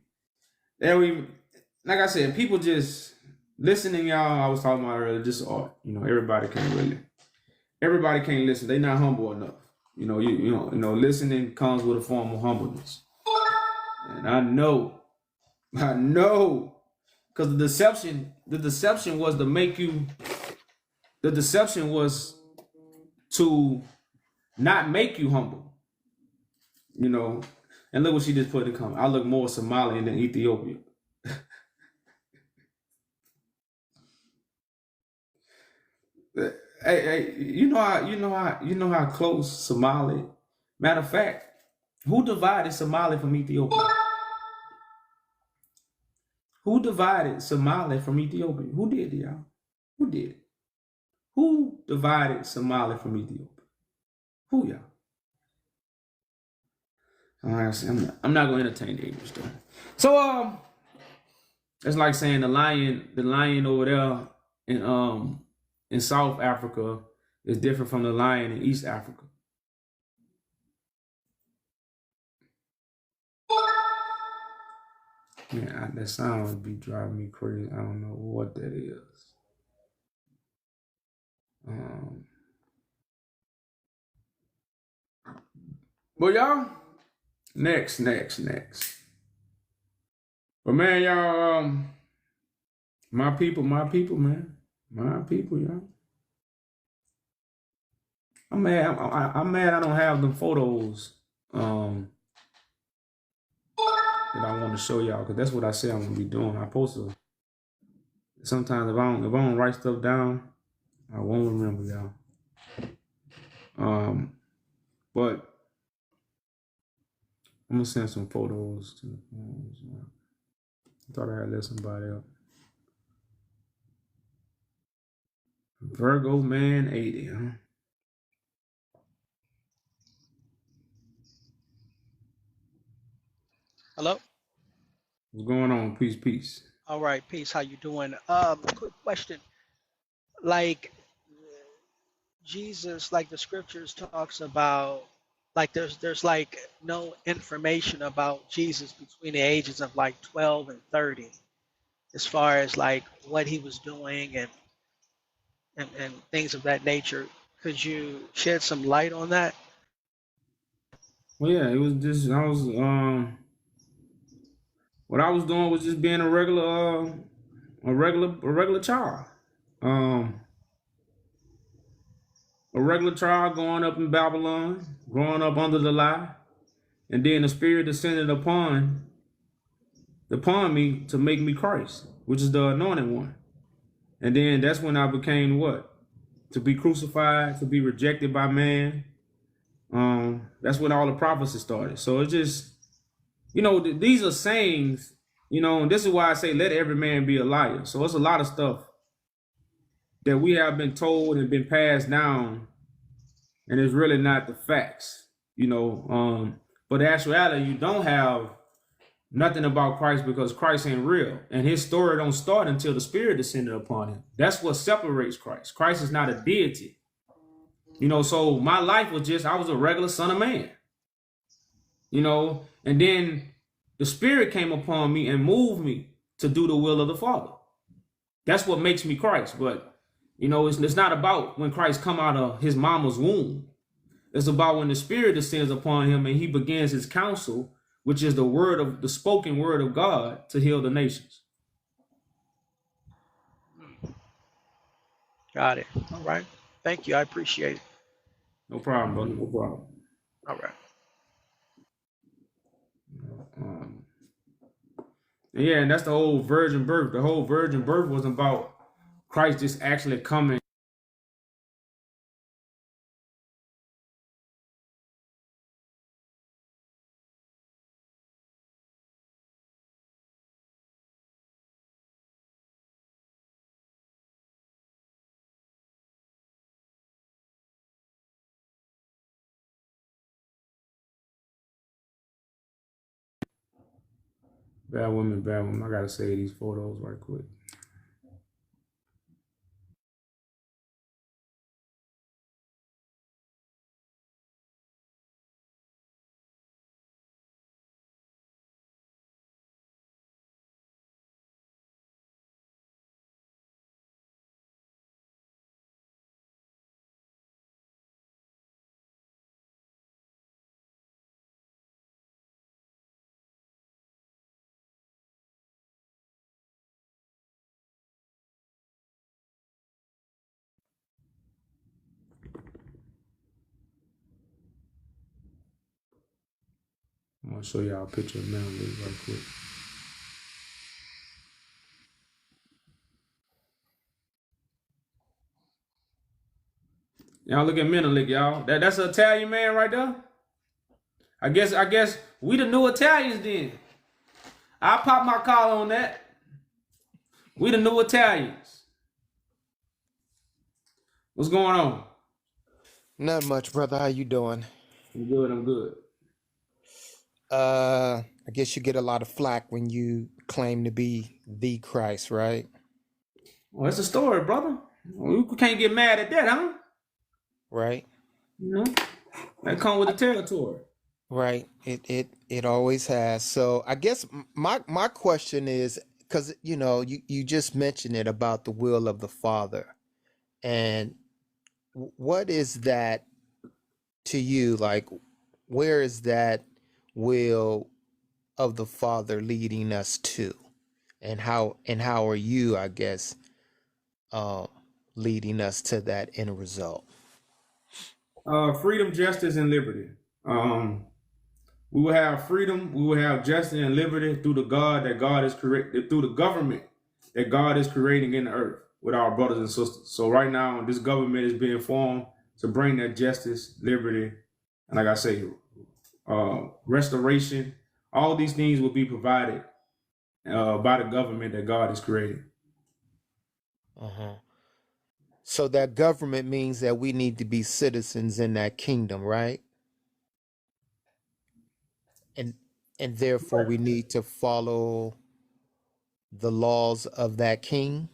S1: Like I said, people just listening. Y'all, I was talking about earlier. Just art. Everybody can't listen. They not humble enough. Listening comes with a form of humbleness. And I know, because the deception was to make you. The deception was to not make you humble. And look what she just put in the comment. I look more Somalian than Ethiopian. Hey, you know how close Somali. Matter of fact, who divided Somali from Ethiopia? Who divided Somali from Ethiopia? Who did, y'all? Who did? Who divided Somali from Ethiopia? Who, y'all? I'm not gonna entertain the English though. So it's like saying the lion over there in South Africa is different from the lion in East Africa. Man, that sound would be driving me crazy. I don't know what that is. But y'all, next. But man, y'all, my people, man, my people, y'all. I'm mad. I'm mad. I don't have them photos that I want to show y'all, because that's what I said I'm gonna be doing. I supposed to. Sometimes if I don't write stuff down, I won't remember y'all. But I'm gonna send some photos to. I thought I had let somebody up. Virgo Man 80, huh?
S6: Hello.
S1: What's going on? Peace.
S6: All right. Peace. How you doing? Quick question. Like Jesus, like the scriptures talks about, like there's like no information about Jesus between the ages of like 12 and 30, as far as like what he was doing and things of that nature. Could you shed some light on that?
S1: Well, yeah, it was just what I was doing was just being a regular child. Um, a regular child growing up in Babylon, growing up under the lie, and then the Spirit descended upon me to make me Christ, which is the anointed one. And then that's when I became what? To be crucified, to be rejected by man. That's when all the prophecy started. So it's just, these are sayings, and this is why I say let every man be a liar. So it's a lot of stuff that we have been told and been passed down, and it's really not the facts, But in actuality, you don't have nothing about Christ, because Christ ain't real, and his story don't start until the Spirit descended upon him. That's what separates Christ. Christ is not a deity, So my life was I was a regular son of man, and then the Spirit came upon me and moved me to do the will of the Father. That's what makes me Christ. But it's not about when Christ come out of his mama's womb. It's about when the Spirit descends upon him and he begins his counsel, which is the spoken word of God to heal the nations.
S6: Got it. All right. Thank you. I appreciate it.
S1: No problem, brother. No problem.
S6: All right.
S1: Yeah, and that's the whole virgin birth. The whole virgin birth was about Christ just actually coming. Bad women. I gotta save these photos right quick. I'm gonna show y'all a picture of Melody right quick. Y'all look at Menelik, y'all. That's an Italian man right there. I guess we the new Italians then. I pop my collar on that. We the new Italians. What's going on?
S7: Not much, brother. How you doing?
S1: I'm good.
S7: I guess you get a lot of flack when you claim to be the Christ, right?
S1: Well, it's a story, brother. We can't get mad at that, huh?
S7: Right?
S1: That come with the territory.
S7: Right. It always has. So I guess my question is, because you just mentioned it about the will of the Father, and what is that to you? Like, where is that will of the Father leading us to, and how are you, I guess, uh, leading us to that end result?
S1: Freedom, justice, and liberty. Um, we will have freedom. We will have justice and liberty through the God that God is created, through the government that God is creating in the earth with our brothers and sisters. So right now, this government is being formed to bring that justice, liberty, and like I say, restoration. All these things will be provided by the government that God is creating.
S7: Uh-huh. So that government means that we need to be citizens in that kingdom, right? And and therefore we need to follow the laws of that king.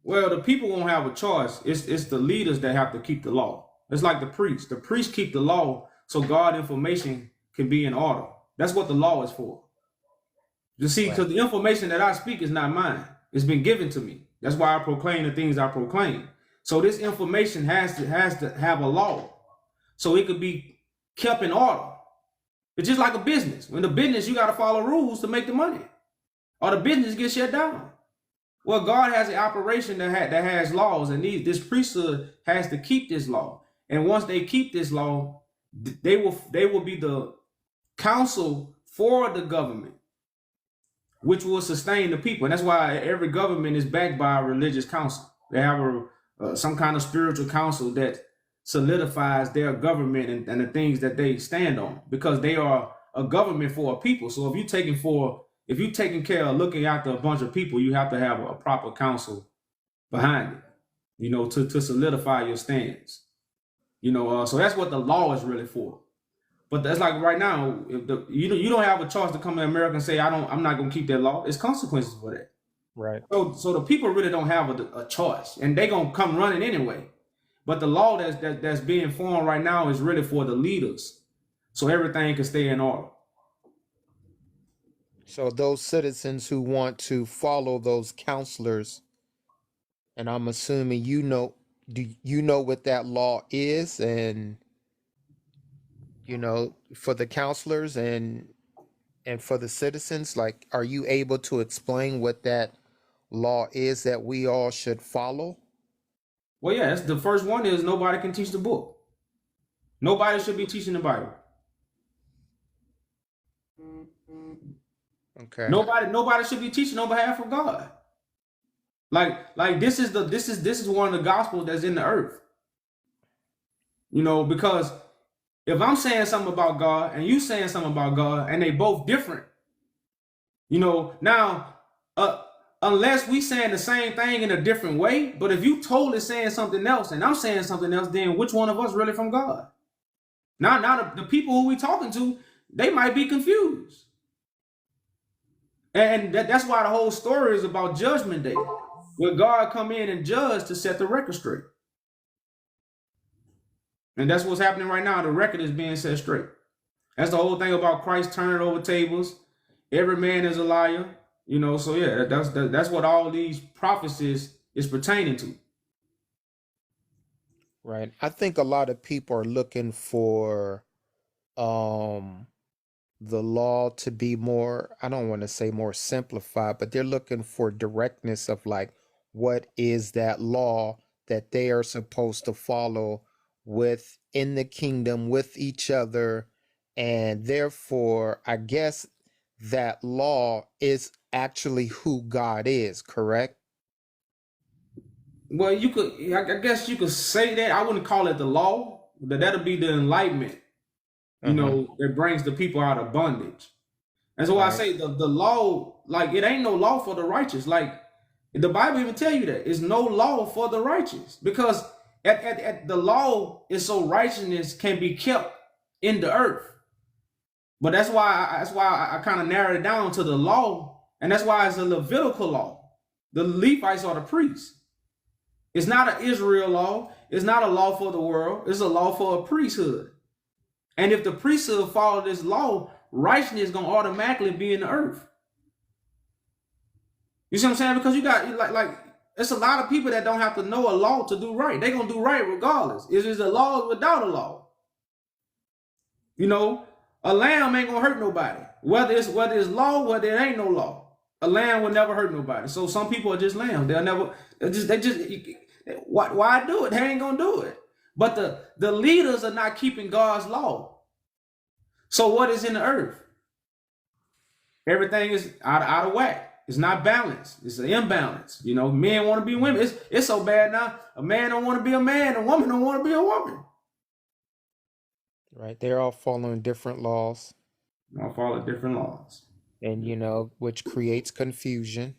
S1: Well, the people won't have a choice. It's the leaders that have to keep the law. It's like the priests. The priests keep the law so God information can be in order. That's what the law is for. You see,
S7: Right.
S1: because the information that I speak is not mine. It's been given to me. That's why I proclaim the things I proclaim. So this information has to have a law, so it could be kept in order. It's just like a business. When the business, you got to follow rules to make the money, or the business gets shut down. Well, God has an operation that has laws, and this priesthood has to keep this law. And once they keep this law, they will be the counsel for the government, which will sustain the people. And that's why every government is backed by a religious council. They have some kind of spiritual council that solidifies their government and the things that they stand on, because they are a government for a people. So if you're taking care of looking after a bunch of people, you have to have a proper council behind it, to solidify your stance. So that's what the law is really for. But that's like right now, if you don't have a choice to come to America and say I'm not gonna keep that law. It's consequences for that.
S7: Right.
S1: So the people really don't have a choice, and they gonna come running anyway. But the law that's being formed right now is really for the leaders, so everything can stay in order.
S7: So those citizens who want to follow those counselors, and I'm assuming do you know what that law is, and for the counselors and for the citizens, like, are you able to explain what that law is that we all should follow?
S1: Well, yeah, that's the first one is nobody can teach the book. Nobody should be teaching the Bible.
S7: Okay.
S1: Nobody should be teaching on behalf of God. Like this is one of the gospels that's in the earth. Because if I'm saying something about God and you saying something about God and they both different, now unless we saying the same thing in a different way, but if you totally saying something else and I'm saying something else, then which one of us really from God? Now the people who we talking to, they might be confused. And that's why the whole story is about Judgment Day, where God come in and judge to set the record straight. And that's what's happening right now. The record is being set straight. That's the whole thing about Christ turning over tables. Every man is a liar. So yeah, that's what all these prophecies is pertaining to.
S7: Right. I think a lot of people are looking for um the law to be more, I don't want to say more simplified, but they're looking for directness of, like, what is that law that they are supposed to follow within the kingdom with each other. And therefore, I guess that law is actually who God is, correct?
S1: Well, I guess you could say that. I wouldn't call it the law, but that'll be the enlightenment,
S7: Uh-huh.
S1: that brings the people out of bondage. And so I
S7: Right.
S1: say the law, like it ain't no law for the righteous. Like the Bible even tell you that it's no law for the righteous, because at the law is so righteousness can be kept in the earth. But that's why I kind of narrowed it down to the law, and that's why it's a Levitical law. The Levites are the priests. It's not an Israel law. It's not a law for the world. It's a law for a priesthood. And if the priesthood follow this law, righteousness is gonna automatically be in the earth. You see what I'm saying? Because you got like it's a lot of people that don't have to know a law to do right. They're gonna do right regardless. It is a law without a law. You know, a lamb ain't gonna hurt nobody. Whether it's law, whether it ain't no law. A lamb will never hurt nobody. So some people are just lambs. Why do it? They ain't gonna do it. But the leaders are not keeping God's law. So what is in the earth? Everything is out of whack. It's not balanced. It's an imbalance. You know, men want to be women. It's so bad now. A man don't want to be a man. A woman don't want to be a woman.
S7: Right. They're all following different laws.
S1: I'll follow different laws.
S7: And, which creates confusion.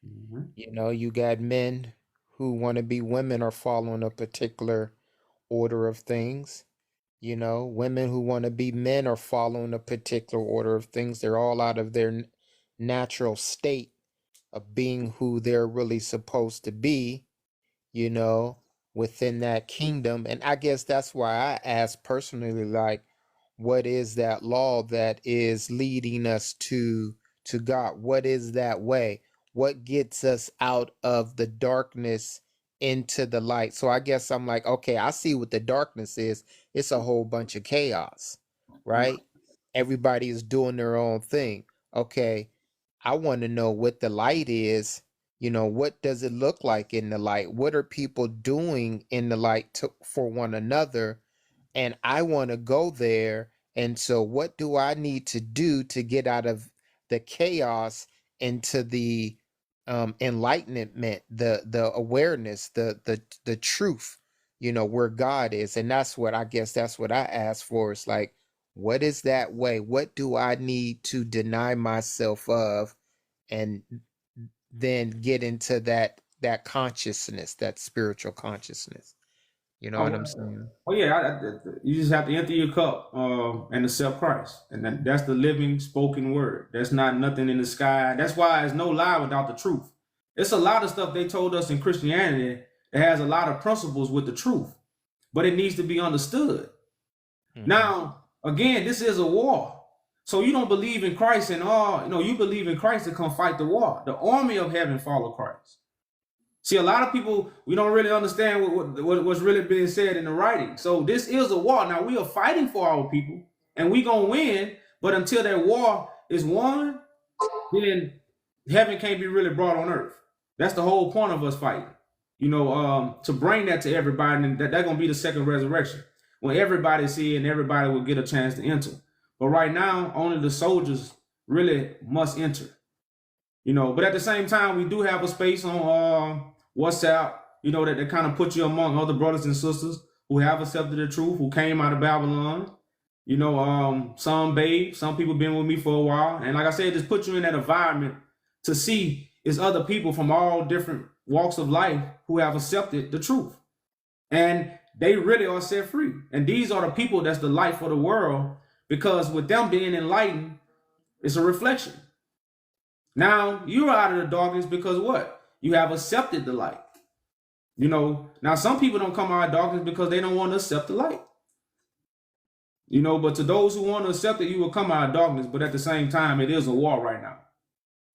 S1: Mm-hmm.
S7: You got men who want to be women are following a particular order of things. Women who want to be men are following a particular order of things. They're all out of their natural state of being who they're really supposed to be, within that kingdom. And I guess that's why I asked personally, like, what is that law that is leading us to God? What is that way? What gets us out of the darkness into the light? So I guess I'm like, okay, I see what the darkness is. It's a whole bunch of chaos, right? Everybody is doing their own thing. Okay, I want to know what the light is. What does it look like in the light? What are people doing in the light for one another? And I want to go there. And so what do I need to do to get out of the chaos into the enlightenment, the awareness, the truth, where God is? And that's what I asked for. It's like, what is that way? What do I need to deny myself of, and then get into that consciousness, that spiritual consciousness? You know what I'm saying?
S1: Oh yeah, you just have to empty your cup and accept Christ, and that's the living spoken word. That's not nothing in the sky. That's why there's no lie without the truth. It's a lot of stuff they told us in Christianity that has a lot of principles with the truth, but it needs to be understood. Mm-hmm. Now, again, this is a war. So you don't believe in Christ and you believe in Christ to come fight the war. The army of heaven follow Christ. See, a lot of people, we don't really understand what's really being said in the writing. So this is a war. Now, we are fighting for our people, and we going to win. But until that war is won, then heaven can't be really brought on earth. That's the whole point of us fighting. To bring that to everybody, and that's going to be the second resurrection, when everybody's here and everybody will get a chance to enter. But right now, only the soldiers really must enter. But at the same time, we do have a space on WhatsApp, that kind of put you among other brothers and sisters who have accepted the truth, who came out of Babylon. Some babes, some people been with me for a while. And like I said, just put you in that environment to see it's other people from all different walks of life who have accepted the truth. And they really are set free. And these are the people that's the light for the world, because with them being enlightened, it's a reflection. Now you're out of the darkness because what? You have accepted the light. Now some people don't come out of darkness because they don't want to accept the light. But to those who want to accept it, you will come out of darkness. But at the same time, it is a war right now.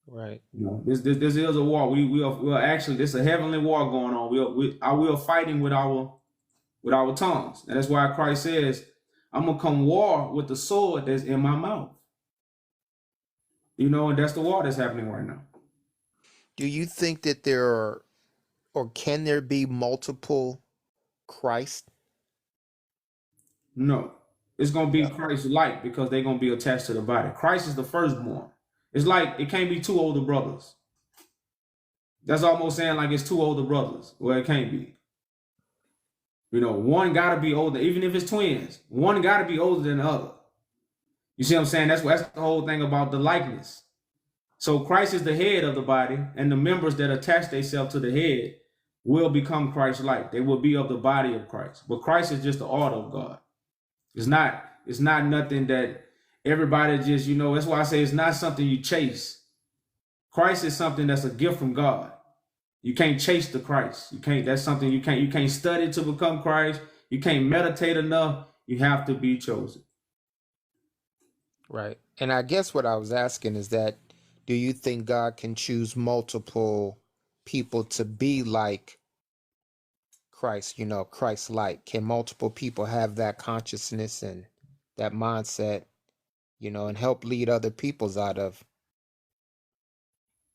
S7: Right.
S1: This is a war. We are actually, this is a heavenly war going on. We are fighting with our tongues. And that's why Christ says, I'm going to come war with the sword that's in my mouth. And that's the war that's happening right now.
S7: Do you think that there are, or can there be multiple Christ?
S1: No. It's going to be Christ's light, because they're going to be attached to the body. Christ is the firstborn. It's like it can't be two older brothers. That's almost saying like it's two older brothers. Well, it can't be. One got to be older, even if it's twins. One got to be older than the other. You see what I'm saying? That's the whole thing about the likeness. So Christ is the head of the body, and the members that attach themselves to the head will become Christ-like. They will be of the body of Christ. But Christ is just the order of God. It's not nothing that everybody just, that's why I say it's not something you chase. Christ is something that's a gift from God. You can't chase the Christ. That's something you can't study to become Christ. You can't meditate enough. You have to be chosen.
S7: Right. And I guess what I was asking is that, do you think God can choose multiple people to be like Christ, Christ-like? Can multiple people have that consciousness and that mindset, and help lead other peoples out of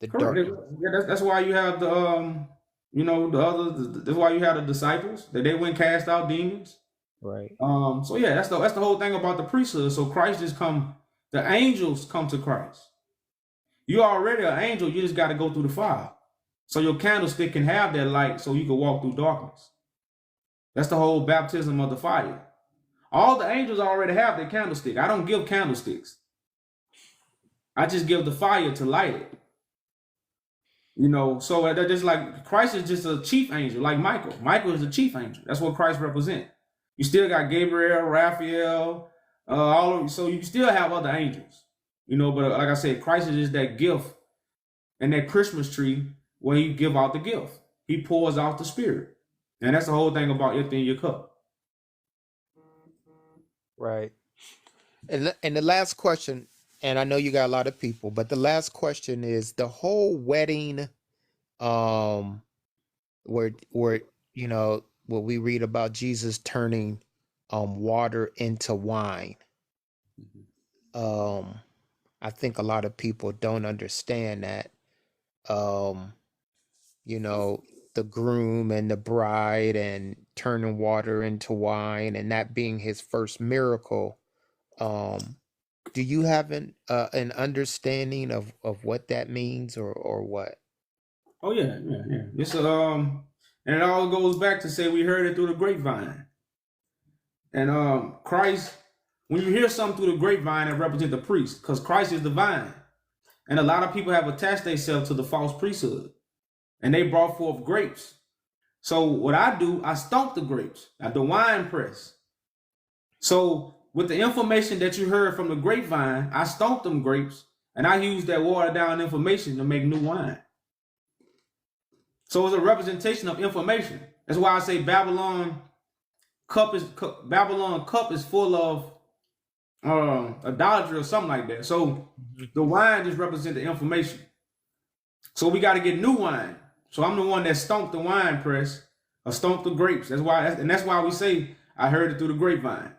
S7: the
S1: Correct.
S7: darkness?
S1: Yeah, that's why you have the that's why you have the disciples that they went cast out demons.
S7: Right.
S1: So yeah, that's the whole thing about the priesthood. So Christ just come, the angels come to Christ. You're already an angel, you just got to go through the fire. So your candlestick can have that light so you can walk through darkness. That's the whole baptism of the fire. All the angels already have their candlestick. I don't give candlesticks. I just give the fire to light it. So they're just like Christ is just a chief angel, like Michael. Michael is a chief angel. That's what Christ represents. You still got Gabriel, Raphael, so you still have other angels. But like I said, Christ is just that gift and that Christmas tree where he give out the gift. He pours out the spirit. And that's the whole thing about emptying in your cup.
S7: Right. And the last question, and I know you got a lot of people, but the last question is the whole wedding, where what we read about Jesus turning water into wine. I think a lot of people don't understand that. You know, the groom and the bride and turning water into wine and that being his first miracle. Do you have an understanding of what that means or what?
S1: Oh yeah, yeah, yeah. And it all goes back to say we heard it through the grapevine. And Christ, when you hear something through the grapevine, it represents the priest, because Christ is the vine. And a lot of people have attached themselves to the false priesthood, and they brought forth grapes. So what I do, I stomp the grapes at the wine press. So with the information that you heard from the grapevine, I stomp them grapes, and I use that watered down information to make new wine. So it's a representation of information. That's why I say Babylon cup is full of idolatry or something like that. So the wine just represents the information. So we got to get new wine. So I'm the one that stomped the wine press or stomped the grapes. That's why we say I heard it through the grapevine,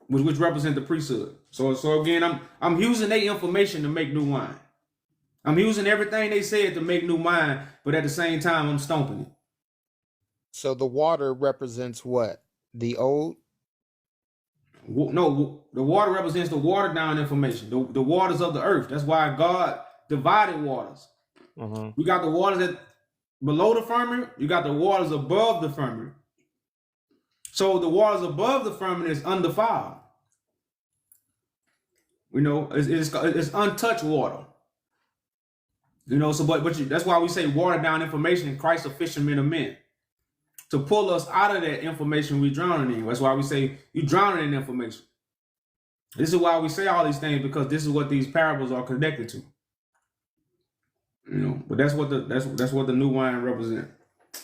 S1: which represent the priesthood. So again, I'm using their information to make new wine. I'm using everything they said to make new wine, but at the same time, I'm stomping it.
S7: So the water represents what? The old?
S1: No, the water represents the watered down information, the waters of the earth. That's why God divided waters.
S7: Uh-huh.
S1: You got the waters that below the firmament, you got the waters above the firmament. So the waters above the firmament is undefiled. It's untouched water. That's why we say watered down information in Christ a fisherman of men. To pull us out of that information we're drowning in. That's why we say you drowning in information. This is why we say all these things, because this is what these parables are connected to. But that's what the new wine represents.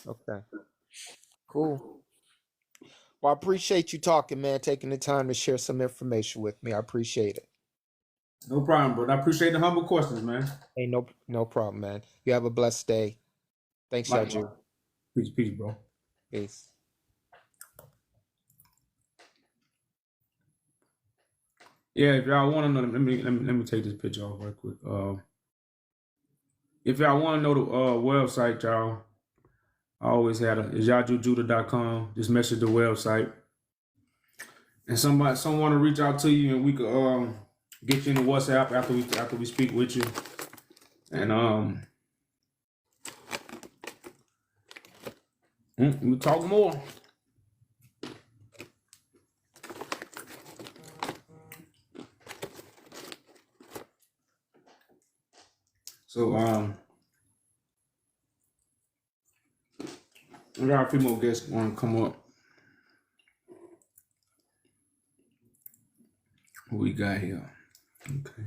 S7: Okay. Cool. Well, I appreciate you talking, man, taking the time to share some information with me. I appreciate it.
S1: No problem, bro. I appreciate the humble questions, man.
S7: Hey, no problem, man. You have a blessed day. Thanks, YahJew.
S1: Peace, bro.
S7: Peace.
S1: Yeah, if y'all want to know, let me take this picture off right quick. If y'all want to know the website, y'all, I always had it's YahJewJudah.com. Just message the website, and someone to reach out to you, and we could get you in the WhatsApp after we speak with you, and we'll talk more. So we got a few more guests want to come up. What we got here? Okay.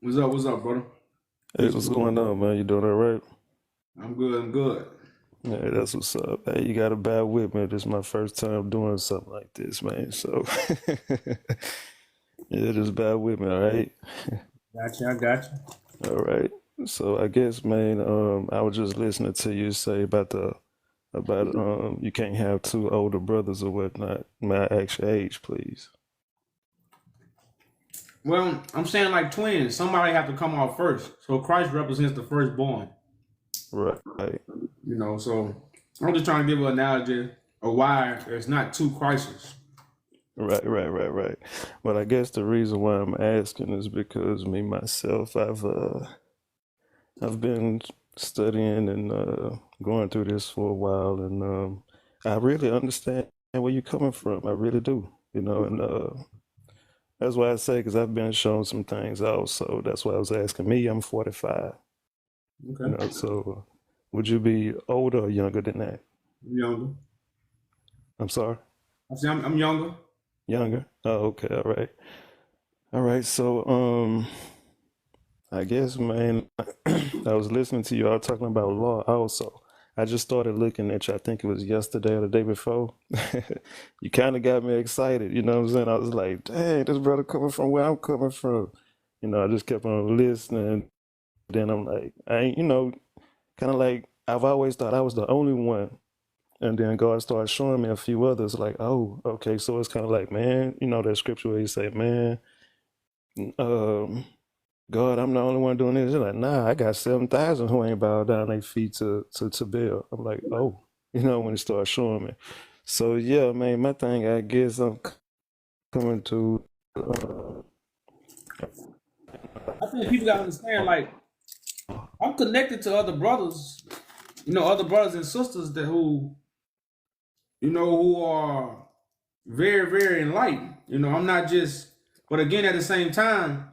S1: What's up, brother?
S8: Hey,
S1: Peace to
S8: what's
S1: the room.
S8: going on, man? You doing all right?
S1: I'm good. I'm good.
S8: Yeah, that's what's up. Hey, you gotta bear with me. This is my first time doing something like this, man. So, yeah, just bear with me, all right?
S1: Gotcha. I got you.
S8: All right. So I guess, man, I was just listening to you say about you can't have two older brothers or whatnot. May I ask your age, please?
S1: Well, I'm saying like twins. Somebody have to come out first. So Christ represents the firstborn.
S8: Right.
S1: So I'm just trying to give an analogy of why there's not two Christs.
S8: Right. Well, I guess the reason why I'm asking is because me myself, I've been studying and going through this for a while, and I really understand where you're coming from. I really do, and that's why I say, because I've been shown some things out, so that's why I was asking. Me, I'm 45,
S1: Okay.
S8: so would you be older or younger than that?
S1: I'm younger.
S8: I'm sorry?
S1: I say I'm younger.
S8: Younger? Oh, okay, all right. So, I guess, man, I was listening to you all talking about law also. I just started looking at you, I think it was yesterday or the day before. You kind of got me excited, you know what I'm saying? I was like, dang, this brother coming from where I'm coming from. I just kept on listening. Then I'm like, I ain't, kind of like, I've always thought I was the only one. And then God started showing me a few others, like, oh, okay, so it's kind of like, man, that scripture where you say, man, um, God, I'm the only one doing this. You're like, nah, I got 7,000 who ain't bowed down their feet to Baal. I'm like, oh, when it started showing me. So yeah, man, my thing, I guess I'm coming to.
S1: I think people gotta understand, like, I'm connected to other brothers, other brothers and sisters who are very, very enlightened. I'm not just, but again, at the same time,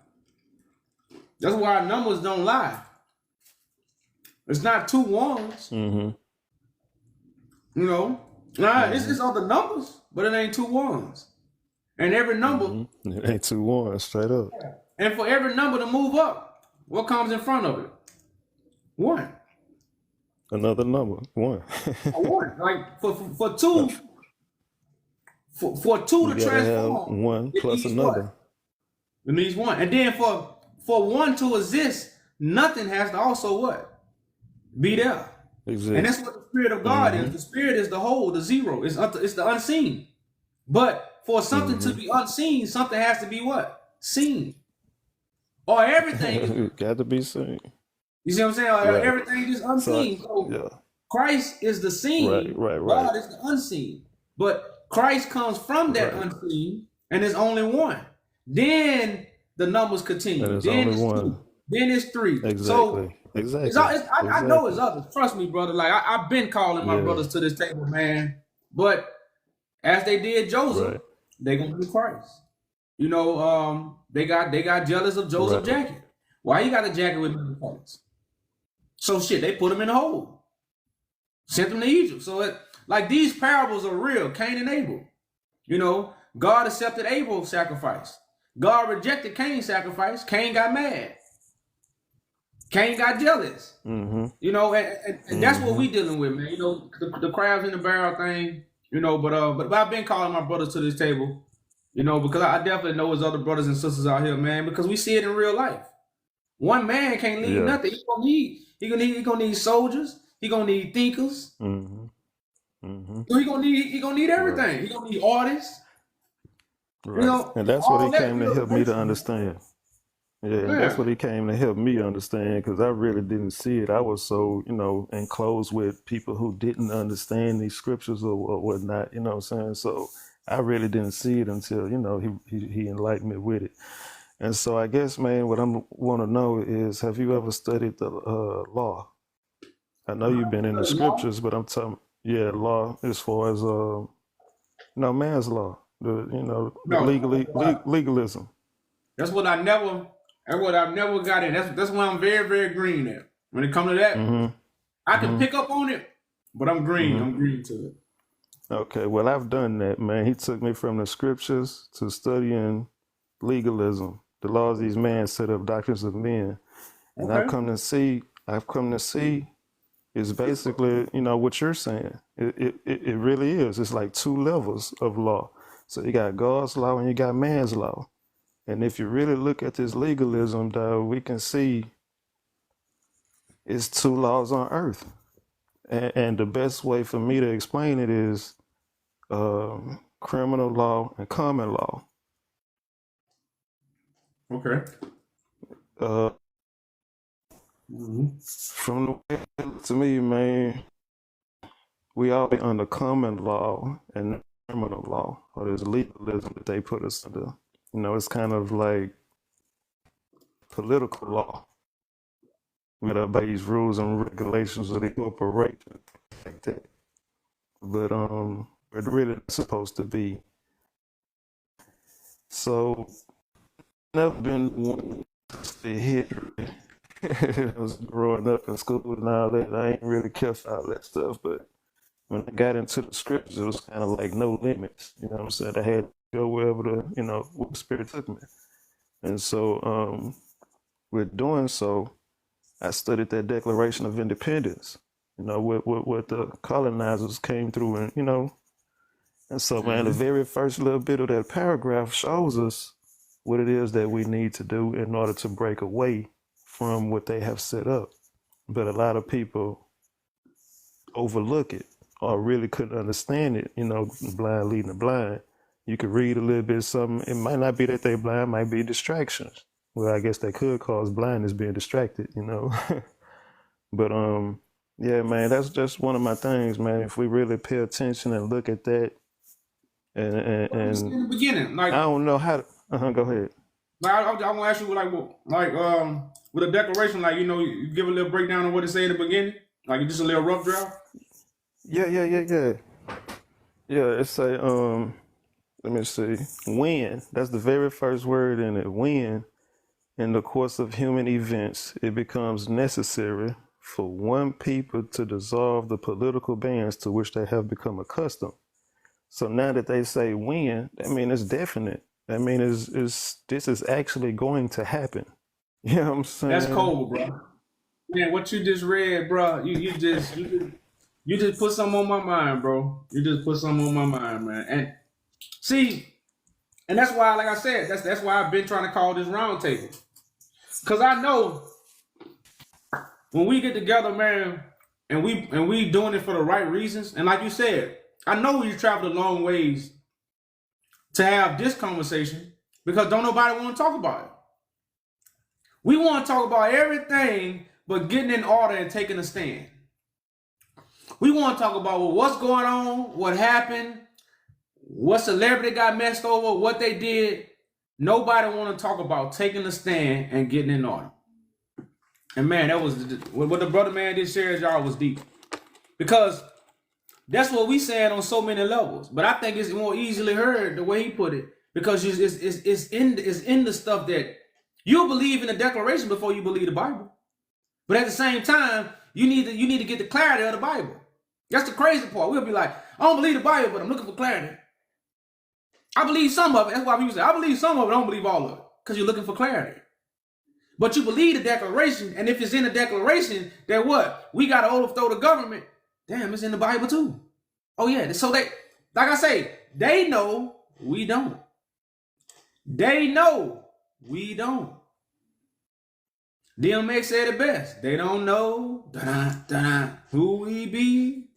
S1: that's why our numbers don't lie. It's not two ones,
S8: Mm-hmm.
S1: It's other numbers, but it ain't two ones. And every number,
S8: Mm-hmm. It ain't 2-1, straight up.
S1: and for every number to move up, what comes in front of it? One.
S8: Another number, 1.
S1: One. Like for two, for two
S8: You
S1: to
S8: gotta have
S1: transform,
S8: 1
S1: it
S8: plus
S1: needs
S8: another.
S1: what? It needs one. And then for one to exist, nothing has to also what? Be there.
S8: Exist.
S1: And that's what the Spirit of God is. The Spirit is the whole, the zero. It's the unseen. But for something to be unseen, something has to be what? Seen. Or everything is.
S8: Got to be seen.
S1: You see what I'm saying?
S8: Right.
S1: Everything is unseen. So
S8: yeah.
S1: Christ is the seen.
S8: Right.
S1: God is the unseen. But Christ comes from that unseen, and there's only one. Then the numbers continue.
S8: And there's
S1: then
S8: only
S1: it's
S8: one.
S1: 2. Then it's 3.
S8: Exactly.
S1: So
S8: exactly.
S1: I know it's others. Trust me, brother. Like I've been calling my brothers to this table, man. But as they did Joseph, they gonna do Christ. They got jealous of Joseph's jacket. Why you got a jacket with many colors? So shit, they put him in a hole. Sent him to Egypt. So like these parables are real. Cain and Abel. God accepted Abel's sacrifice. God rejected Cain's sacrifice. Cain got mad. Cain got jealous.
S8: Mm-hmm.
S1: And that's what we dealing with, man. The crabs in the barrel thing. But I've been calling my brothers to this table. Because I definitely know his other brothers and sisters out here, man. Because we see it in real life. One man can't lead nothing. He gonna need soldiers. He gonna need thinkers. So he gonna need everything. He gonna need artists.
S8: Right. And that's what he came to help me to understand. Yeah, that's what he came to help me understand, because I really didn't see it. I was so, enclosed with people who didn't understand these scriptures or whatnot, you know what I'm saying? So I really didn't see it until, he enlightened me with it. And so I guess, man, what I want to know is, have you ever studied the law? I know you've been in the scriptures, but I'm talking, law as far as, man's law, legalism.
S1: That's what I've never got in. That's why I'm very, very green at. When it comes to that, I can pick up on it, but I'm green. I'm green to it.
S8: Okay, well, I've done that, man. He took me from the scriptures to studying legalism. The laws these men set up, doctrines of men. And
S1: Okay.
S8: I've come to see is basically, what you're saying. It really is. It's like two levels of law. So you got God's law and you got man's law. And if you really look at this legalism, though, we can see it's two laws on earth. And the best way for me to explain it is criminal law and common law.
S1: Okay.
S8: Uh, From the way it looks to me, man, we all be under common law and criminal law, or there's legalism that they put us under. It's kind of like political law, with obeys rules and regulations of the corporation, like that. But it's really not supposed to be. So, never been one to history. I was growing up in school and all that. I ain't really kept all that stuff, but when I got into the scriptures, it was kind of like no limits. You know what I'm saying? I had to go wherever where the Spirit took me. And so, with doing so, I studied that Declaration of Independence. What the colonizers came through, and and so, man, the very first little bit of that paragraph shows us what it is that we need to do in order to break away from what they have set up. But a lot of people overlook it or really couldn't understand it, blind leading the blind. You could read a little bit of something. It might not be that they're blind, it might be distractions. Well, I guess that could cause blindness, being distracted, But yeah, man, that's just one of my things, man. If we really pay attention and look at that, and
S1: In the beginning, like
S8: I don't know how to, go ahead.
S1: Like I want to ask you, with a declaration, you give a little breakdown of what it say in the beginning, like just a little rough draft.
S8: Yeah. It's a let me see. When, that's the very first word in it. When, in the course of human events, it becomes necessary for one people to dissolve the political bands to which they have become accustomed. So now that they say when, I mean it's definite. I mean this is actually going to happen. You know what I'm saying?
S1: That's cold, bro. Man, what you just read, bro. You just put something on my mind, bro. You just put something on my mind, man. And see, and that's why, like I said, that's why I've been trying to call this round table. Cause I know when we get together, man, and we doing it for the right reasons, and like you said, I know we traveled a long ways to have this conversation because don't nobody want to talk about it. We want to talk about everything but getting in order and taking a stand. We want to talk about what's going on, what happened, what celebrity got messed over, what they did. Nobody want to talk about taking a stand and getting in order. And man, that was what the brother man did share, y'all, was deep. Because that's what we saying on so many levels. But I think it's more easily heard the way he put it. Because it's in the stuff that you believe in the declaration before you believe the Bible. But at the same time, you need to get the clarity of the Bible. That's the crazy part. We'll be like, I don't believe the Bible, but I'm looking for clarity. I believe some of it. That's why people say, I believe some of it, I don't believe all of it. Because you're looking for clarity. But you believe the declaration, and if it's in the declaration, then what? We got to overthrow the government. Damn, it's in the Bible too. Oh yeah, so they, like I say, they know, we don't. They know, we don't. DMX said it best. They don't know who we be.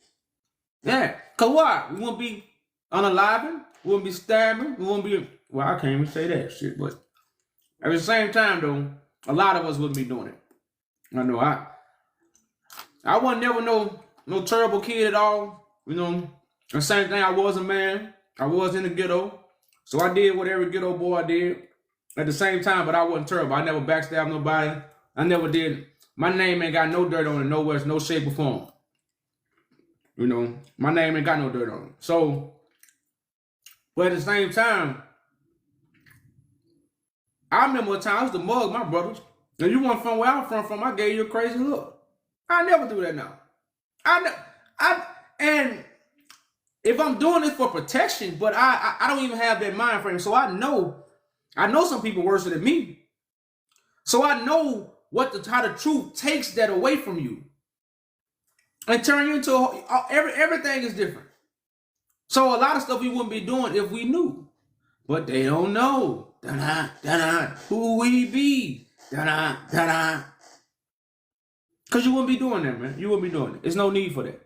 S1: Yeah, cause why? We won't be unaliving. We won't be stabbing. We won't be. Well, I can't even say that shit. But at the same time, though, a lot of us wouldn't be doing it. I know I wasn't never no terrible kid at all. The same thing. I was a man. I was in the ghetto, so I did what every ghetto boy did. At the same time, but I wasn't terrible. I never backstabbed nobody. I never did. My name ain't got no dirt on it nowhere, no shape or form. My name ain't got no dirt on it. So, but at the same time, I remember a time I used to mug my brothers. And you weren't from where I'm from, I gave you a crazy look. I never do that now. And if I'm doing this for protection, but I don't even have that mind frame. So I know I know some people worse than me. So I know how the truth takes that away from you and turn you into everything is different. So a lot of stuff we wouldn't be doing if we knew, but they don't know. Da-da, da-da, who we be. Da-da, da-da. Because you wouldn't be doing that, man. You wouldn't be doing it. There's no need for that.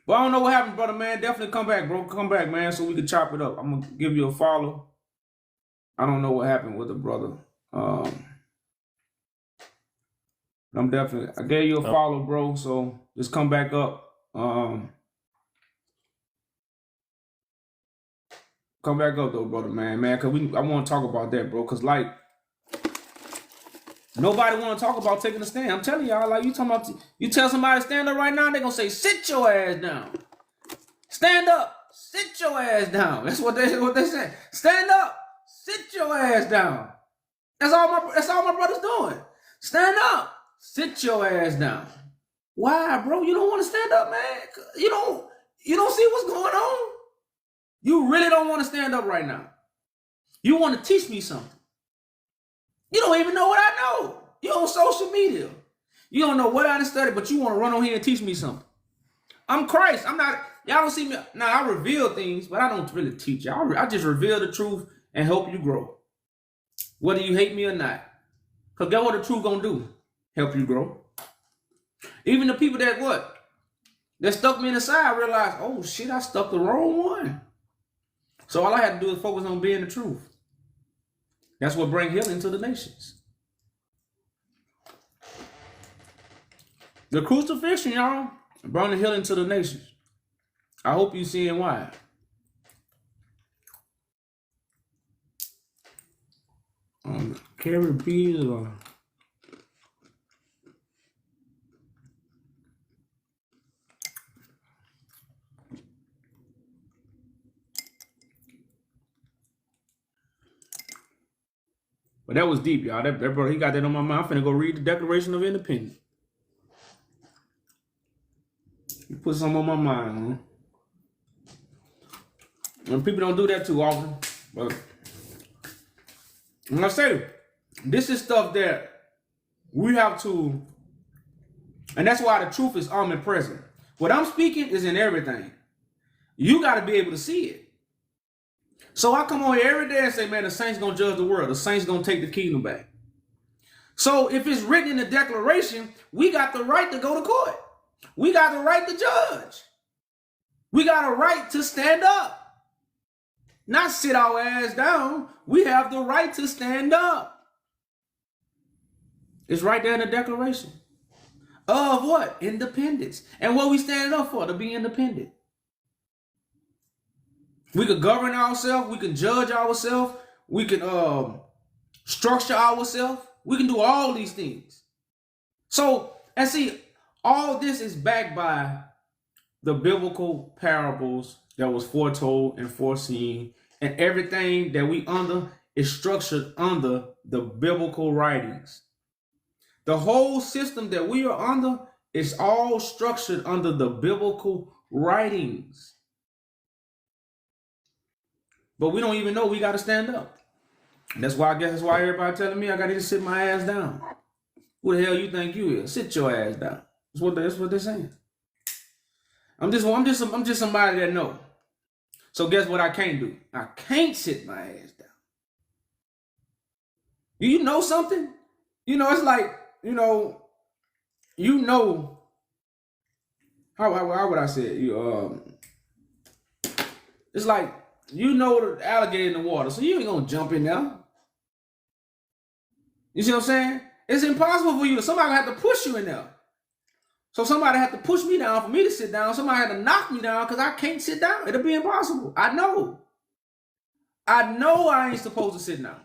S1: But I don't know what happened, brother, man. Definitely come back, bro. Come back, man, so we can chop it up. I'm going to give you a follow. I don't know what happened with the brother. I'm definitely, I gave you a follow, bro, so just come back up. Come back up, though, brother, man, because I want to talk about that, bro, because, like, nobody want to talk about taking a stand. I'm telling y'all, like, you tell somebody to stand up right now, they're going to say, sit your ass down. Stand up, sit your ass down. That's what they say. Stand up, sit your ass down. That's all my brother's doing. Stand up, sit your ass down. Why, bro? You don't want to stand up, man? You don't see what's going on? You really don't want to stand up right now. You want to teach me something. You don't even know what I know. You're on social media. You don't know what I studied, but you want to run on here and teach me something. I'm Christ. I'm not, y'all don't see me. Now, I reveal things, but I don't really teach y'all. I just reveal the truth and help you grow. Whether you hate me or not. Because guess what the truth gonna do? Help you grow. Even the people that stuck me in the side realized, oh shit, I stuck the wrong one. So all I had to do is focus on being the truth. That's what brings healing to the nations. The crucifixion, y'all, brought the healing to the nations. I hope you're seeing why. Carry bees or... But that was deep, y'all. That brother, he got that on my mind. I'm finna go read the Declaration of Independence. He put something on my mind, man. And people don't do that too often. But when I say, this is stuff that we have to, and that's why the truth is omnipresent. What I'm speaking is in everything. You got to be able to see it. So I come on here every day and say, man, the saints gonna judge the world. The saints gonna take the kingdom back. So if it's written in the Declaration, we got the right to go to court. We got the right to judge. We got a right to stand up. Not sit our ass down. We have the right to stand up. It's right there in the Declaration. Of what? Independence. And what we standing up for? To be independent. We could govern ourselves. We can judge ourselves. We can structure ourselves. We can do all these things. So, and see, all this is backed by the biblical parables that was foretold and foreseen, and everything that we under is structured under the biblical writings. The whole system that we are under is all structured under the biblical writings. But we don't even know we got to stand up. That's why everybody telling me I got to sit my ass down. Who the hell you think you is? Sit your ass down. That's what they're saying. I'm just somebody that know. So guess what I can't do? I can't sit my ass down. Do you know something? It's like, how would I say it? It's like, the alligator in the water, so you ain't gonna jump in there. You see what I'm saying? It's impossible for you. Somebody have to push you in there. So somebody had to push me down for me to sit down. Somebody had to knock me down because I can't sit down. It'll be impossible. I know I ain't supposed to sit down.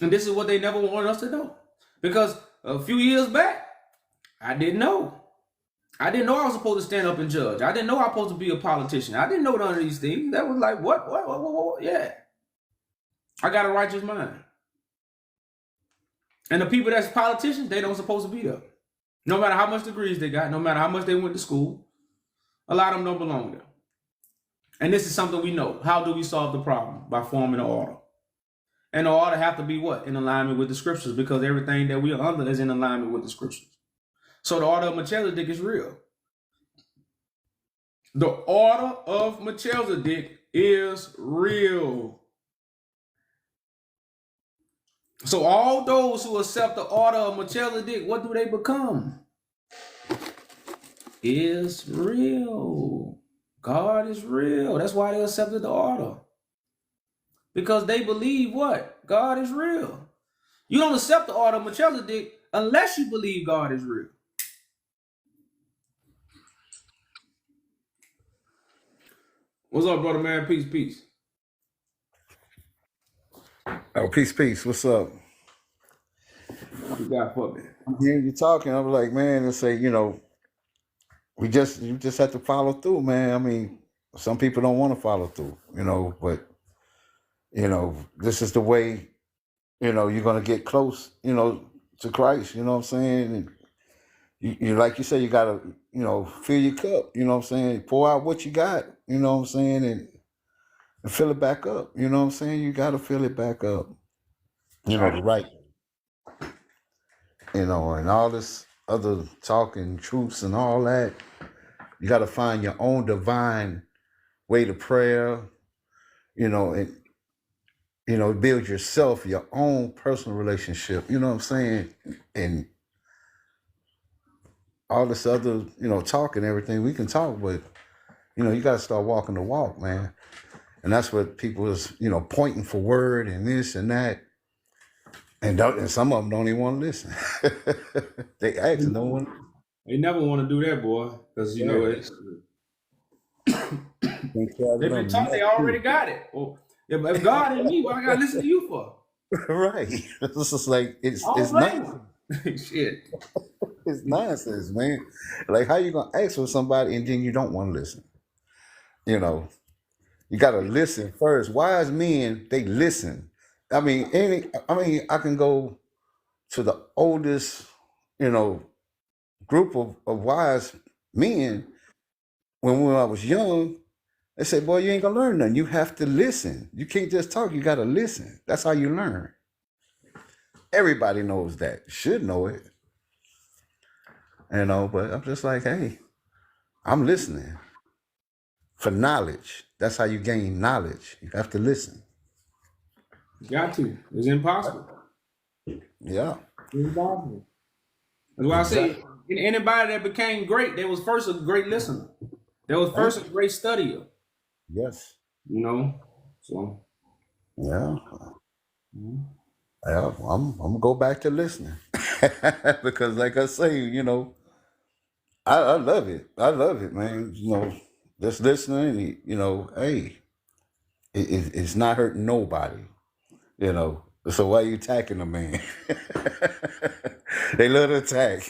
S1: And this is what they never wanted us to know. Because a few years back, I didn't know. I didn't know I was supposed to stand up and judge. I didn't know I was supposed to be a politician. I didn't know none of these things. That was like, what? Yeah. I got a righteous mind. And the people that's politicians, they don't supposed to be there. No matter how much degrees they got, no matter how much they went to school, a lot of them don't belong there. And this is something we know. How do we solve the problem? By forming an order. And the order have to be what? In alignment with the scriptures, because everything that we are under is in alignment with the scriptures. So the order of Melchizedek is real. The order of Melchizedek is real. So all those who accept the order of Melchizedek, what do they become? Is real. God is real. That's why they accepted the order. Because they believe what? God is real. You don't accept the order of Melchizedek unless you believe God is real. What's up, brother man? Peace, peace.
S9: Oh, peace. What's up?
S1: What you got for me?
S9: I'm hearing you talking. I'm like, man, it's say, you just have to follow through, man. I mean, some people don't want to follow through, but this is the way, you're gonna get close, to Christ. You know what I'm saying? And you like you say, you gotta, fill your cup. You know what I'm saying? Pour out what you got. You know what I'm saying? And fill it back up. You know what I'm saying? You gotta fill it back up. Right. And all this other talking truths and all that. You got to find your own divine way to prayer, and build yourself your own personal relationship. You know what I'm saying? And all this other, talk and everything, we can talk, but you got to start walking the walk, man. And that's what people is, pointing for word and this and that. And some of them don't even want to listen. They ask and don't want.
S1: They never want to do that, boy, because it's. They've been taught they already got it. Well, if God in me, what I gotta listen to you for?
S9: Right. It's just like it's nonsense.
S1: Shit.
S9: It's nonsense, man. Like, how you gonna ask for somebody and then you don't want to listen? You gotta listen first. Wise men, they listen. I mean, I can go to the oldest, group of wise men when I was young. They say, boy, you ain't gonna learn nothing. You have to listen. You can't just talk, you gotta listen. That's how you learn. Everybody knows that. Should know it. But I'm just like, hey, I'm listening for knowledge. That's how you gain knowledge. You have to listen.
S1: You got to. It's impossible.
S9: Yeah.
S1: It's impossible. That's why I say anybody that became great, they was first a great listener. They was first a great studier.
S9: Yes.
S1: So.
S9: Yeah. Yeah, I'm gonna go back to listening because, like I say, I love it. I love it, man. Just listening. Hey, it's not hurting nobody. So why are you attacking a man? They love to attack.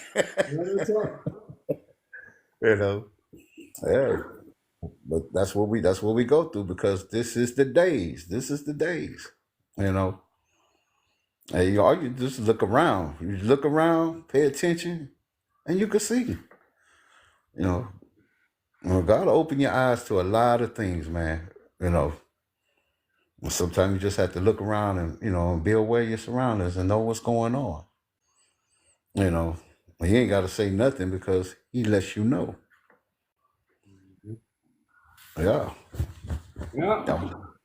S9: Yeah. But that's what we go through because this is the days. This is the days. Hey, all you just look around. You look around, pay attention, and you can see. God will open your eyes to a lot of things, man. Sometimes you just have to look around and be aware of your surroundings and know what's going on. He ain't got to say nothing because he lets you know. Yeah. I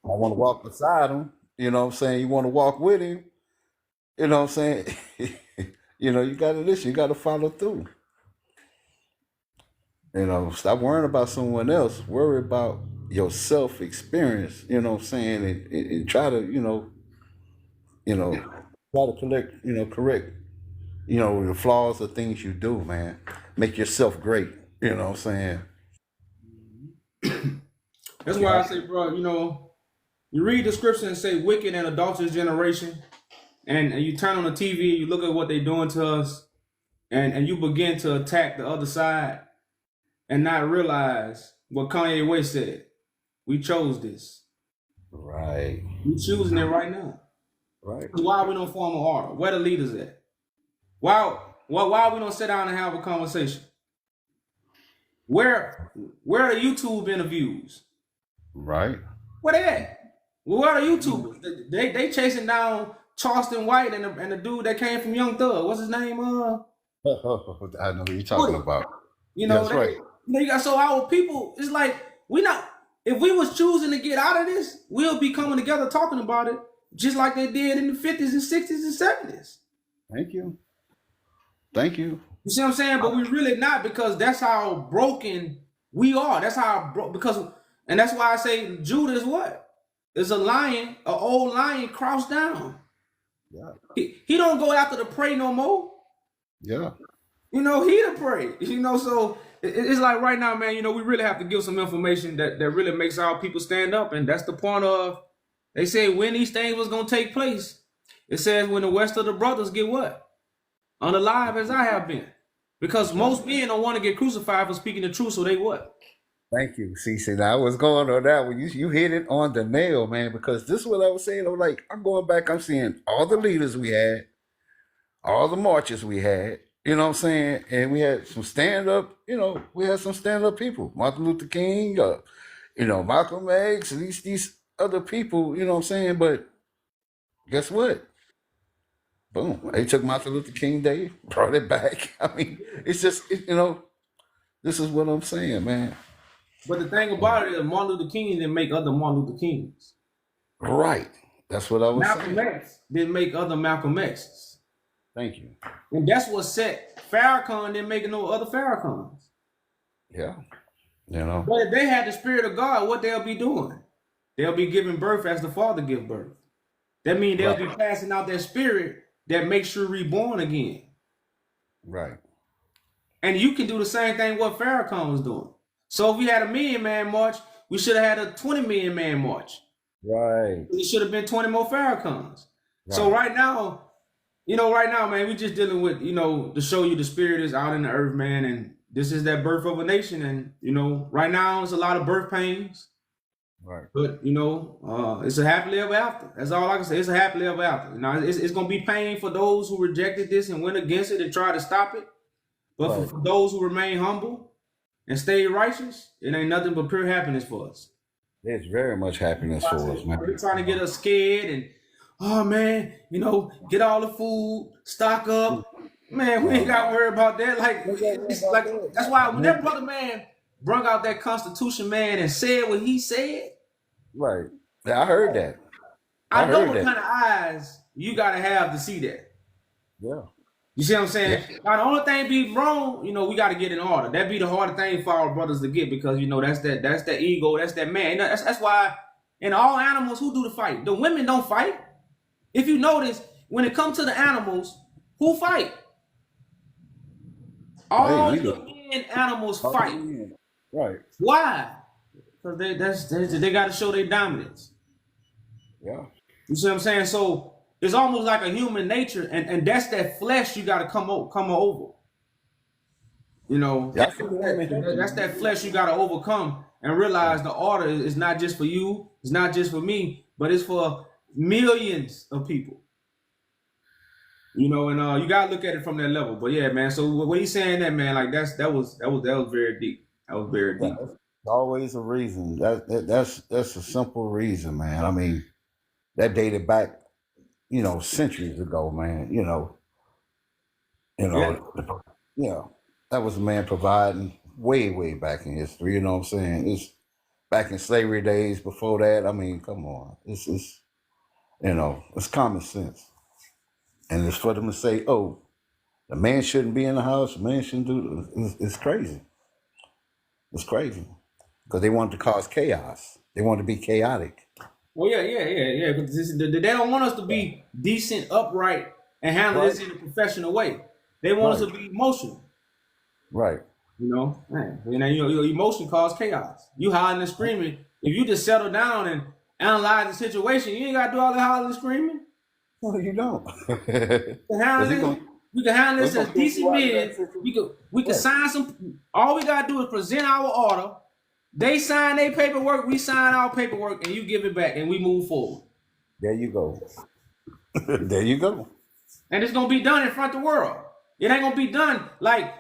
S9: want to walk beside him. You know what I'm saying? You want to walk with him. You know what I'm saying? You got to listen. You got to follow through. Stop worrying about someone else. Worry about your self experience. You know what I'm saying? And try to, try to correct, the flaws of things you do, man. Make yourself great. You know what I'm saying?
S1: That's why I say, bro, you read the scripture and say wicked and adulterous generation, and you turn on the TV, you look at what they're doing to us, and you begin to attack the other side and not realize what Kanye West said. We chose this.
S9: Right.
S1: We choosing it right now.
S9: Right.
S1: Why we don't form an order? Where the leaders at? Why we don't sit down and have a conversation? Where are the YouTube interviews?
S9: Right.
S1: Where they at? Well, what are YouTubers? They chasing down Charleston White and the dude that came from Young Thug. What's his name?
S9: I know who you're talking
S1: Woody.
S9: about.
S1: You know,
S9: That's right.
S1: they got so our people. It's like we not. If we was choosing to get out of this, we'll be coming together talking about it, just like they did in the 50s and 60s and 70s.
S9: Thank you. Thank you.
S1: You see what I'm saying? But we really not, because that's how broken we are. That's how and that's why I say Judah is what? Is a lion, an old lion crouched down.
S9: Yeah.
S1: He don't go after the prey no more.
S9: Yeah.
S1: You know, he the prey. You know, so it's like right now, man, you know, we really have to give some information that really makes our people stand up. And that's the point of, they say when these things was going to take place. It says when the rest of the brothers get what? Unalive as I have been. Because most men don't want to get crucified for speaking the truth, so they what?
S9: Thank you, CC. Now I was going on that one. You hit it on the nail, man, because this is what I was saying. I'm like, I'm going back, I'm seeing all the leaders we had, all the marches we had, you know what I'm saying? And we had some stand-up, you know, we had some stand-up people. Martin Luther King, you know, Malcolm X, and these other people, you know what I'm saying? But guess what? Boom. They took Martin Luther King Day, brought it back. I mean, it's just, you know, this is what I'm saying, man.
S1: But the thing about it is Martin Luther King didn't make other Martin Luther Kings.
S9: Right. That's what I was
S1: Malcolm
S9: saying.
S1: X didn't make other Malcolm X's.
S9: Thank you.
S1: And that's what set Farrakhan didn't make no other Farrakhans.
S9: Yeah. You know.
S1: But if they had the spirit of God, what they'll be doing? They'll be giving birth as the Father gives birth. That means they'll be passing out that spirit that makes you reborn again.
S9: Right.
S1: And you can do the same thing what Farrakhan was doing. So if we had a million man march, we should have had a 20 million man march.
S9: Right.
S1: It should have been 20 more Farrakhans.
S9: Right.
S1: So right now, man, we just dealing with, to show you the spirit is out in the earth, man. And this is that birth of a nation. And, right now it's a lot of birth pains.
S9: Right.
S1: But, it's a happily ever after. That's all I can say. It's a happily ever after. Now, it's going to be pain for those who rejected this and went against it and tried to stop it. But for those who remain humble and stay righteous, it ain't nothing but pure happiness for us.
S9: There's very much happiness for us, man.
S1: They're trying to get us scared and, oh, man, get all the food, stock up. Man, we ain't got to worry about that. That's why when that brother man brung out that Constitution, man, and said what he said.
S9: Right. Yeah, I heard that.
S1: I know what kind of eyes you got to have to see that.
S9: Yeah.
S1: You see what I'm saying? Yeah. Now, the only thing be wrong, we got to get in order. That be the hardest thing for our brothers to get because, that's that ego, that's that man. That's why in all animals, who do the fight? The women don't fight. If you notice, when it comes to the animals, who fight? All the men animals fight.
S9: Right.
S1: Why? Because they got to show their dominance.
S9: Yeah. You
S1: see what I'm saying? So it's almost like a human nature, and that's that flesh you got to come over. That's that flesh you got to overcome and realize the order is not just for you, it's not just for me, but it's for millions of people. And you gotta look at it from that level. But yeah, man. So what he's saying that, man, like that was very deep. That was very deep.
S9: There's always a reason. That's a simple reason, man. I mean, that dated back, centuries ago, man. That was a man providing way back in history. You know what I'm saying? It's back in slavery days. Before that, I mean, come on. It's common sense. And it's for them to say, oh, the man shouldn't be in the house, the man shouldn't do it. It's crazy. It's crazy. Because they want to cause chaos. They want to be chaotic.
S1: Well, yeah. Because they don't want us to be decent, upright, and handle this in a professional way. They want us to be emotional.
S9: Right.
S1: Your emotion cause chaos. You hollering and screaming. If you just settle down and analyze the situation, you ain't got to do all that hollering and screaming.
S9: No, you don't.
S1: We can handle this as decent men. We can sign some. All we gotta do is present our order. They sign their paperwork. We sign our paperwork, and you give it back, and we move forward.
S9: There you go. There you go.
S1: And it's gonna be done in front of the world. It ain't gonna be done like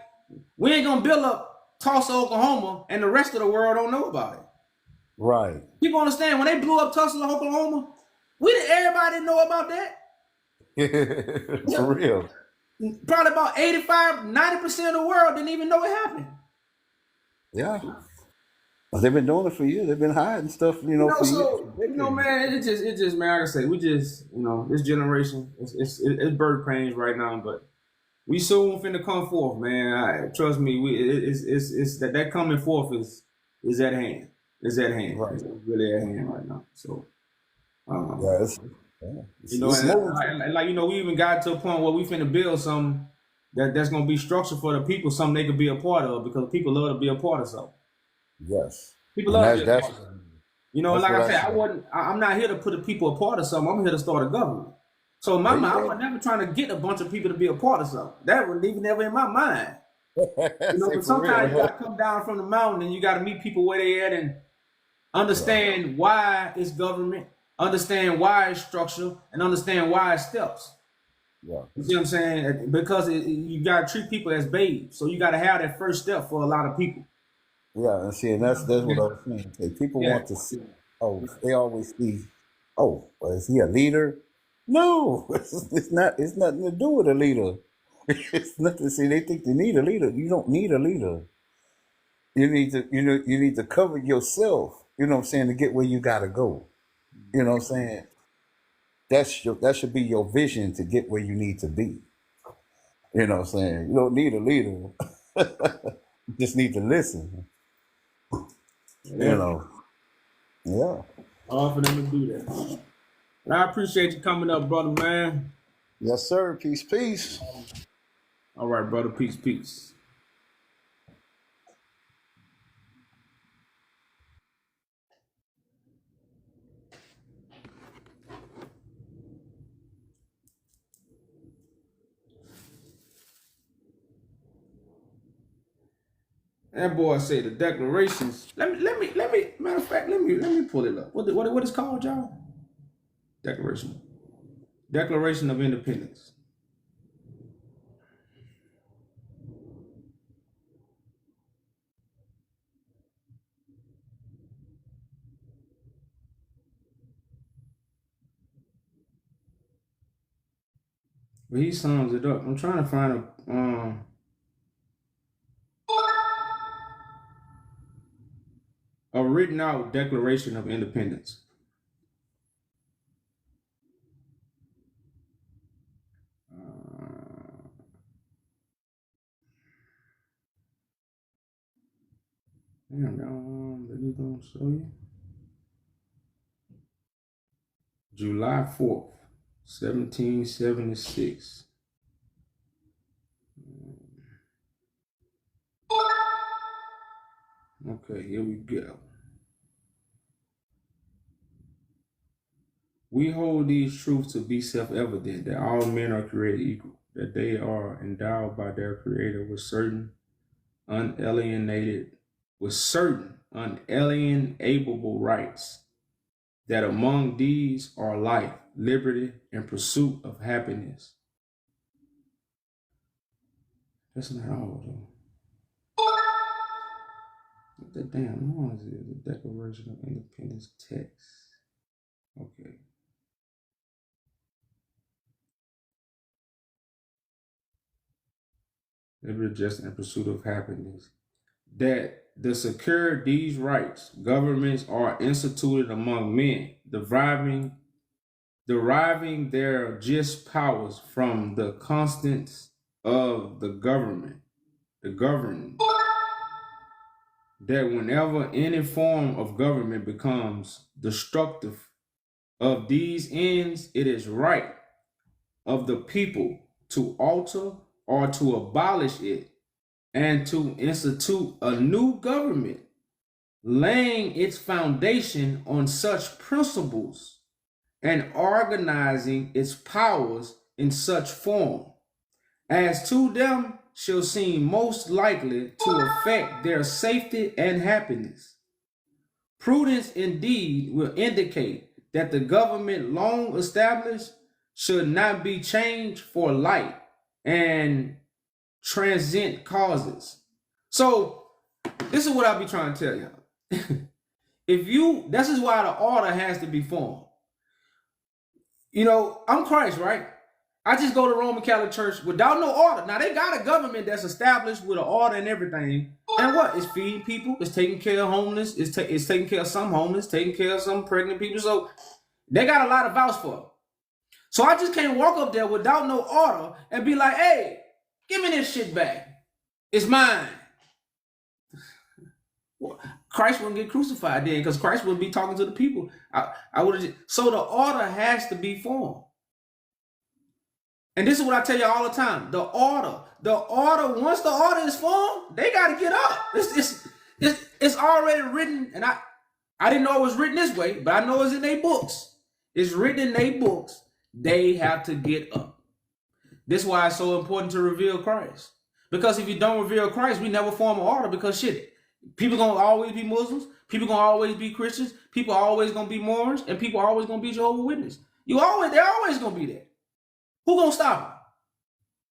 S1: we ain't gonna build up Tulsa, Oklahoma, and the rest of the world don't know about it.
S9: Right.
S1: People understand when they blew up Tulsa, Oklahoma, everybody didn't know about that.
S9: For real.
S1: Probably about 85, 90% of the world didn't even know it happened.
S9: Yeah. But they've been doing it for years. They've been hiding stuff,
S1: You know,
S9: for years.
S1: so man, it just, man, like I say, we just, this generation, it's birth pains right now, but we soon finna come forth, man. Trust me, it's that coming forth is at hand. It's at hand.
S9: Right.
S1: It's really at hand right now. So,
S9: Yeah, it's moving.
S1: and like we even got to a point where we finna build something that's gonna be structured for the people, something they could be a part of, because people love to be a part of something.
S9: Yes.
S1: People
S9: And
S1: love to be a
S9: that's
S1: part of something. And like I said, I'm not here to put the people a part of something. I'm here to start a government. So in my mind, I was never trying to get a bunch of people to be a part of something. That was even never in my mind. But sometimes you got to come down from the mountain and you got to meet people where they at and understand why it's government, understand why it's structure, and understand why it's steps.
S9: Yeah.
S1: You see what I'm saying? Because you got to treat people as babes. So you got to have that first step for a lot of people.
S9: Yeah, and see, and that's what I was saying. Okay, people want to see. Oh, they always see. Oh, well, is he a leader? No, it's not. It's nothing to do with a leader. It's nothing. See, they think they need a leader. You don't need a leader. You need to. You need to cover yourself. You know what I'm saying, to get where you gotta go. You know what I'm saying. That should be your vision to get where you need to be. You know what I'm saying. You don't need a leader. You just need to listen.
S1: Yeah.
S9: Yeah.
S1: All for them to do that. And I appreciate you coming up, brother, man.
S9: Yes, sir. Peace, peace.
S1: All right, brother. Peace, peace. That boy said the declarations. Let me. Matter of fact, let me pull it up. What is called, y'all? Declaration of Independence. But he sums it up. I'm trying to find a written out Declaration of Independence. Let me go show you. July 4th, 1776. Okay, here we go. We hold these truths to be self-evident, that all men are created equal, that they are endowed by their Creator with certain unalienable rights, that among these are life, liberty, and pursuit of happiness. That's not all, though. What the damn noise is? The Declaration of Independence text. Okay. Liberty, justice, and pursuit of happiness. That to secure these rights, governments are instituted among men, deriving their just powers from the constants of the governed, that whenever any form of government becomes destructive of these ends, it is right of the people to alter or to abolish it and to institute a new government, laying its foundation on such principles and organizing its powers in such form as to them shall seem most likely to affect their safety and happiness. Prudence indeed will indicate that the government long established should not be changed for light and transient causes. So this is what I be trying to tell y'all. this is why the order has to be formed. You know, I'm Christ, right? I just go to Roman Catholic Church without no order. Now they got a government that's established with an order and everything. And what? It's feeding people. It's taking care of homeless. It's taking care of some homeless, taking care of some pregnant people. So they got a lot of vouch for. So I just can't walk up there without no order and be like, hey, give me this shit back. It's mine. Christ wouldn't get crucified then because Christ wouldn't be talking to the people. I would have. So the order has to be formed. And this is what I tell you all the time. The order, once the order is formed, they got to get up. It's already written. And I didn't know it was written this way, but I know it's in their books. It's written in their books. They have to get up. This is why it's so important to reveal Christ. Because if you don't reveal Christ, we never form an order because shit, people going to always be Muslims. People going to always be Christians. People are always going to be Mormons. And people are always going to be Jehovah's Witnesses. They're always going to be there. Who going to stop them?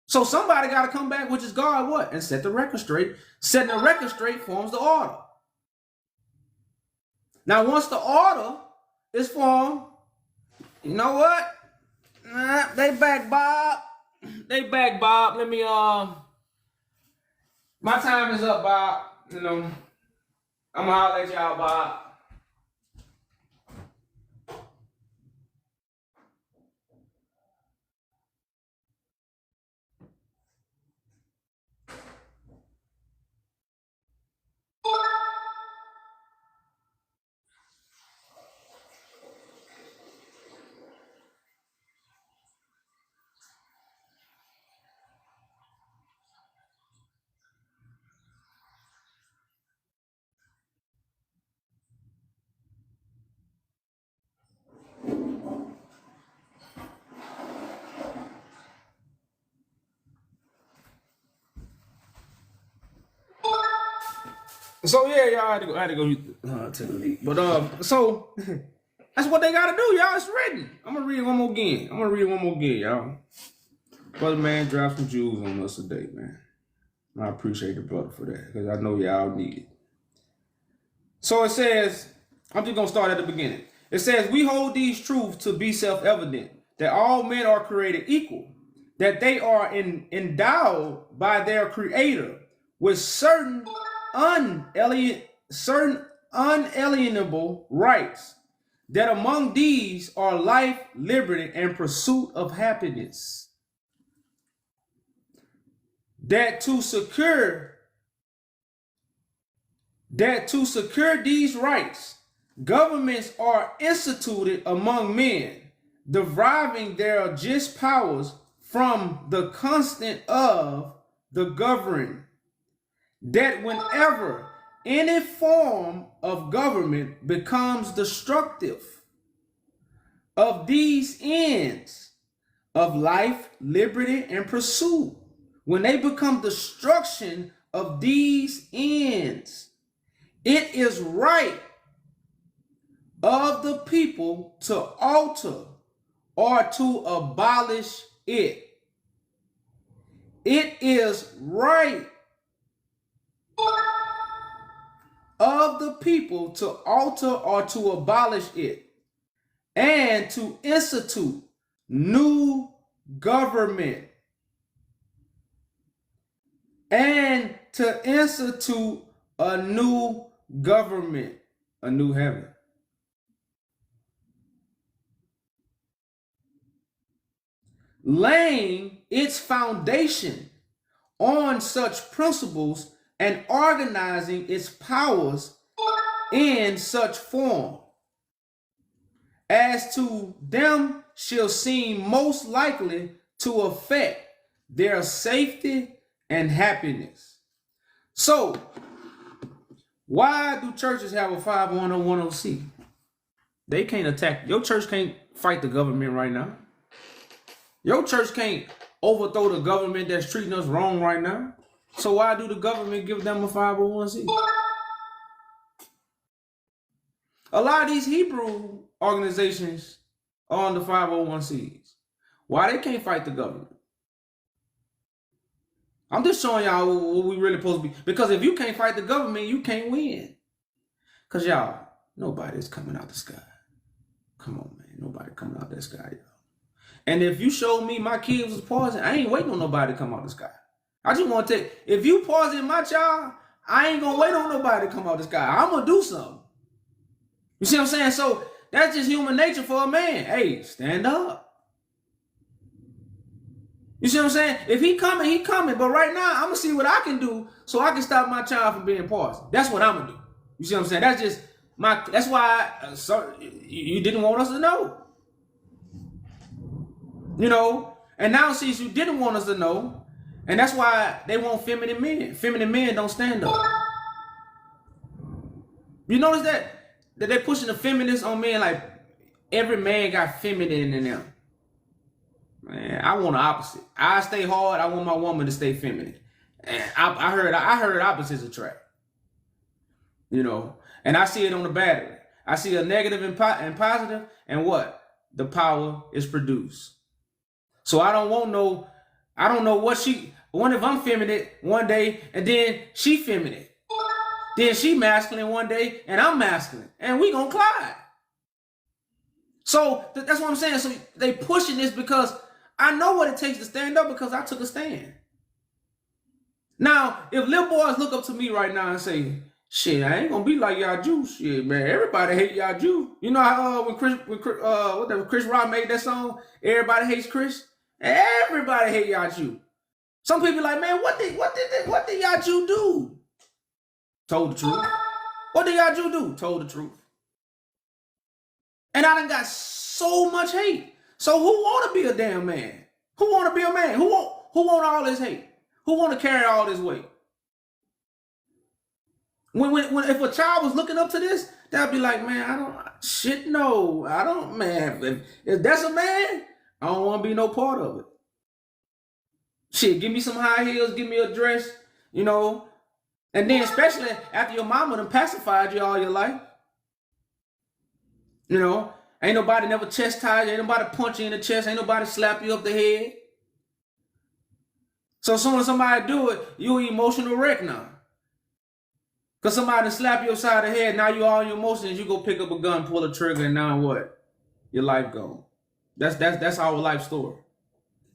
S1: So somebody got to come back, which is God, what? And set the record straight. Setting the record straight forms the order. Now, once the order is formed, you know what? They back, Bob. Let me, my time is up, Bob. You know, I'm gonna holler at y'all, Bob. So yeah, y'all I had to go to the league. But so that's what they gotta do, y'all. It's written. I'm gonna read it one more again. Y'all. Brother man, drop some jewels on us today, man. I appreciate the brother for that, because I know y'all need it. So it says, I'm just gonna start at the beginning. It says, we hold these truths to be self-evident, that all men are created equal, that they are endowed by their creator with certain unalienable rights, that among these are life, liberty, and pursuit of happiness. That to secure these rights, governments are instituted among men, deriving their just powers from the constant of the governed. That whenever any form of government becomes destructive of these ends of life, liberty, and pursuit, when they become destruction of these ends, it is right of the people to alter or to abolish it. It is right of the people to alter or to abolish it, and to institute new government, and to institute a new government, a new heaven. Laying its foundation on such principles and organizing its powers in such form as to them shall seem most likely to affect their safety and happiness. So, why do churches have a 51010C? They can't attack. Your church can't fight the government right now. Your church can't overthrow the government that's treating us wrong right now. So why do the government give them a 501c? A lot of these Hebrew organizations are on the 501cs. Why they can't fight the government? I'm just showing y'all what we really supposed to be. Because if you can't fight the government, you can't win. Because y'all, Nobody's coming out the sky. Come on, man. Nobody coming out that sky, y'all. And if you show me my kids was poison, I ain't waiting on nobody to come out the sky. I just want to take, if you poison my child, I ain't gonna wait on nobody to come out the sky. I'm gonna do something. You see what I'm saying? So that's just human nature for a man. Hey, stand up. You see what I'm saying? If he coming, he coming. But right now, I'm gonna see what I can do so I can stop my child from being poisoned. That's what I'm gonna do. You see what I'm saying? That's just that's why you didn't want us to know. You know, and now since you didn't want us to know, and that's why they want feminine men. Feminine men don't stand up. You notice that they're pushing the feminists on men like every man got feminine in them. Man, I want the opposite. I stay hard. I want my woman to stay feminine. And I heard opposites attract. You know, and I see it on the battery. I see a negative and positive, and what? The power is produced. So I don't know what what if I'm feminine one day and then she feminine. Then she masculine one day and I'm masculine. And we gonna collide. So that's what I'm saying. So they pushing this because I know what it takes to stand up because I took a stand. Now, if little boys look up to me right now and say, shit, I ain't gonna be like YahJew. Shit, man, everybody hate YahJew. You know how when Chris Rock made that song, Everybody Hates Chris? Everybody hate YahJew. Some people like, man, what did YahJew do? Told the truth. What did YahJew do? Told the truth. And I done got so much hate. So who want to be a damn man? Who want to be a man? Who want all this hate? Who want to carry all this weight? When if a child was looking up to this, they'll be like, man, man. If that's a man, I don't want to be no part of it. Shit, give me some high heels, give me a dress, you know. And then especially after your mama done pacified you all your life. You know, ain't nobody never chastised you, ain't nobody punch you in the chest, ain't nobody slap you up the head. So as soon as somebody do it, you an emotional wreck now. Because somebody slap you upside the head, now you all your emotions, you go pick up a gun, pull a trigger, and now what? Your life gone. That's our life story.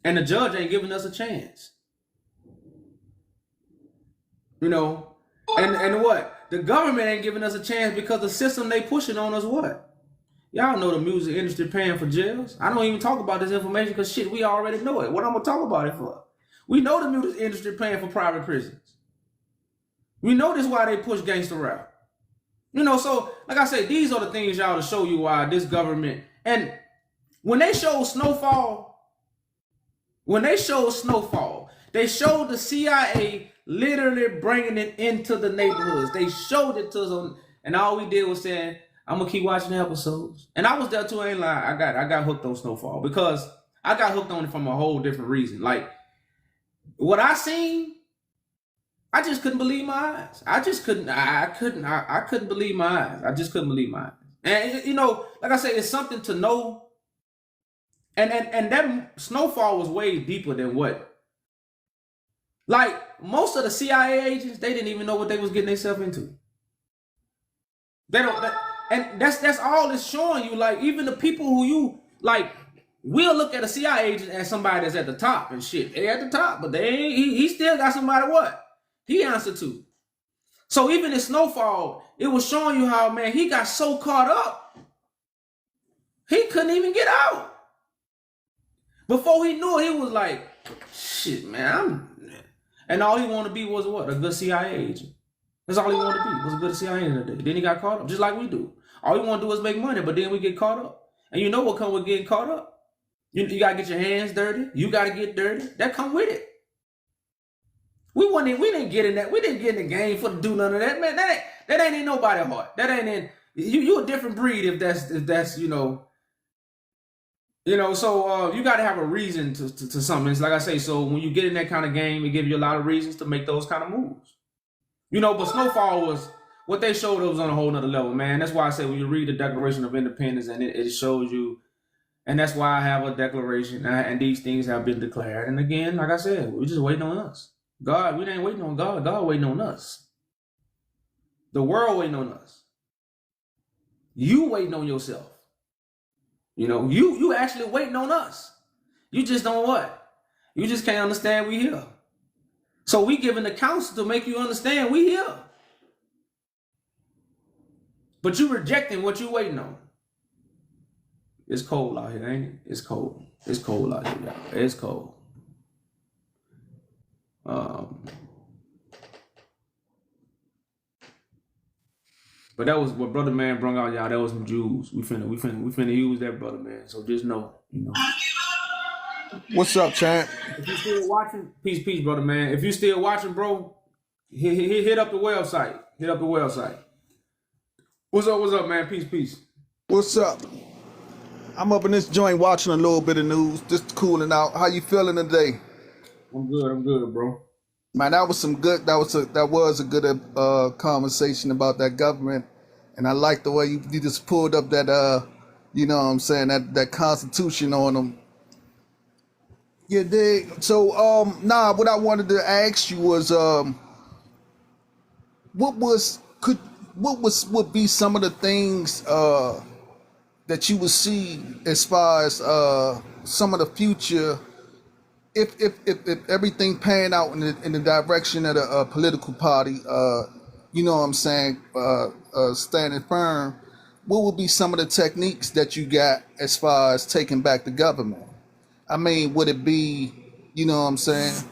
S1: And the judge ain't giving us a chance. You know, and what? The government ain't giving us a chance because the system they pushing on us what? Y'all know the music industry paying for jails. I don't even talk about this information because shit, we already know it. What I'm gonna talk about it for? We know the music industry paying for private prisons. We know this why they push gangster rap. You know, so like I said, these are the things y'all to show you why this government. And when they showed Snowfall, they showed the CIA literally bringing it into the neighborhoods. They showed it to them, and all we did was saying, I'm gonna keep watching the episodes. And I was there too, I ain't lie. I got hooked on Snowfall because I got hooked on it from a whole different reason. Like what I seen, I just couldn't believe my eyes. I couldn't believe my eyes. I just couldn't believe my eyes. And you know, like I say, it's something to know. And that Snowfall was way deeper than what. Like most of the CIA agents, they didn't even know what they was getting themselves into. And that's all it's showing you. Like even the people who you like, we'll look at a CIA agent as somebody that's at the top and shit. They at the top, but they ain't. He still got somebody what he answered to. So even in Snowfall, it was showing you how, man, he got so caught up, he couldn't even get out. Before he knew it, he was like, shit, man. And all he wanted to be was what? A good CIA agent. That's all he wanted to be, was a good CIA agent today. Then he got caught up, just like we do. All we want to do is make money, but then we get caught up. And you know what comes with getting caught up? You got to get your hands dirty. You got to get dirty. That come with it. We didn't get in that. We didn't get in the game for to do none of that, man. That ain't in nobody's heart. That ain't in you a different breed if that's you know. So you got to have a reason to something. It's like I say. So when you get in that kind of game, it gives you a lot of reasons to make those kind of moves. You know, but Snowfall was what they showed. It was on a whole nother level, man. That's why I say when you read the Declaration of Independence and it shows you, and that's why I have a declaration and these things have been declared. And again, like I said, we're just waiting on us. God, we ain't waiting on God. God waiting on us. The world waiting on us. You waiting on yourself. You know, you actually waiting on us. You just don't what? You just can't understand we here. So we giving the counsel to make you understand we here. But you rejecting what you waiting on. It's cold out here, ain't it? It's cold. It's cold out here, y'all. It's cold. But that was what brother man brung out, y'all. That was some Jews. We finna use that, brother man. So just know, you know.
S10: What's up, champ?
S1: If you still watching, peace, brother man. If you still watching, bro, hit up the website. Hit up the website. What's up, man? Peace.
S10: What's up? I'm up in this joint watching a little bit of news, just cooling out. How you feeling today?
S1: I'm good, bro.
S10: Man, that was some good. That was a good conversation about that government, and I like the way you just pulled up that you know what I'm saying, that Constitution on them. Yeah, dig. So what I wanted to ask you was would be some of the things that you would see as far as some of the future if everything pan out in the direction of the political party, you know what I'm saying, standing firm, what would be some of the techniques that you got as far as taking back the government? I mean, would it be, you know what I'm saying?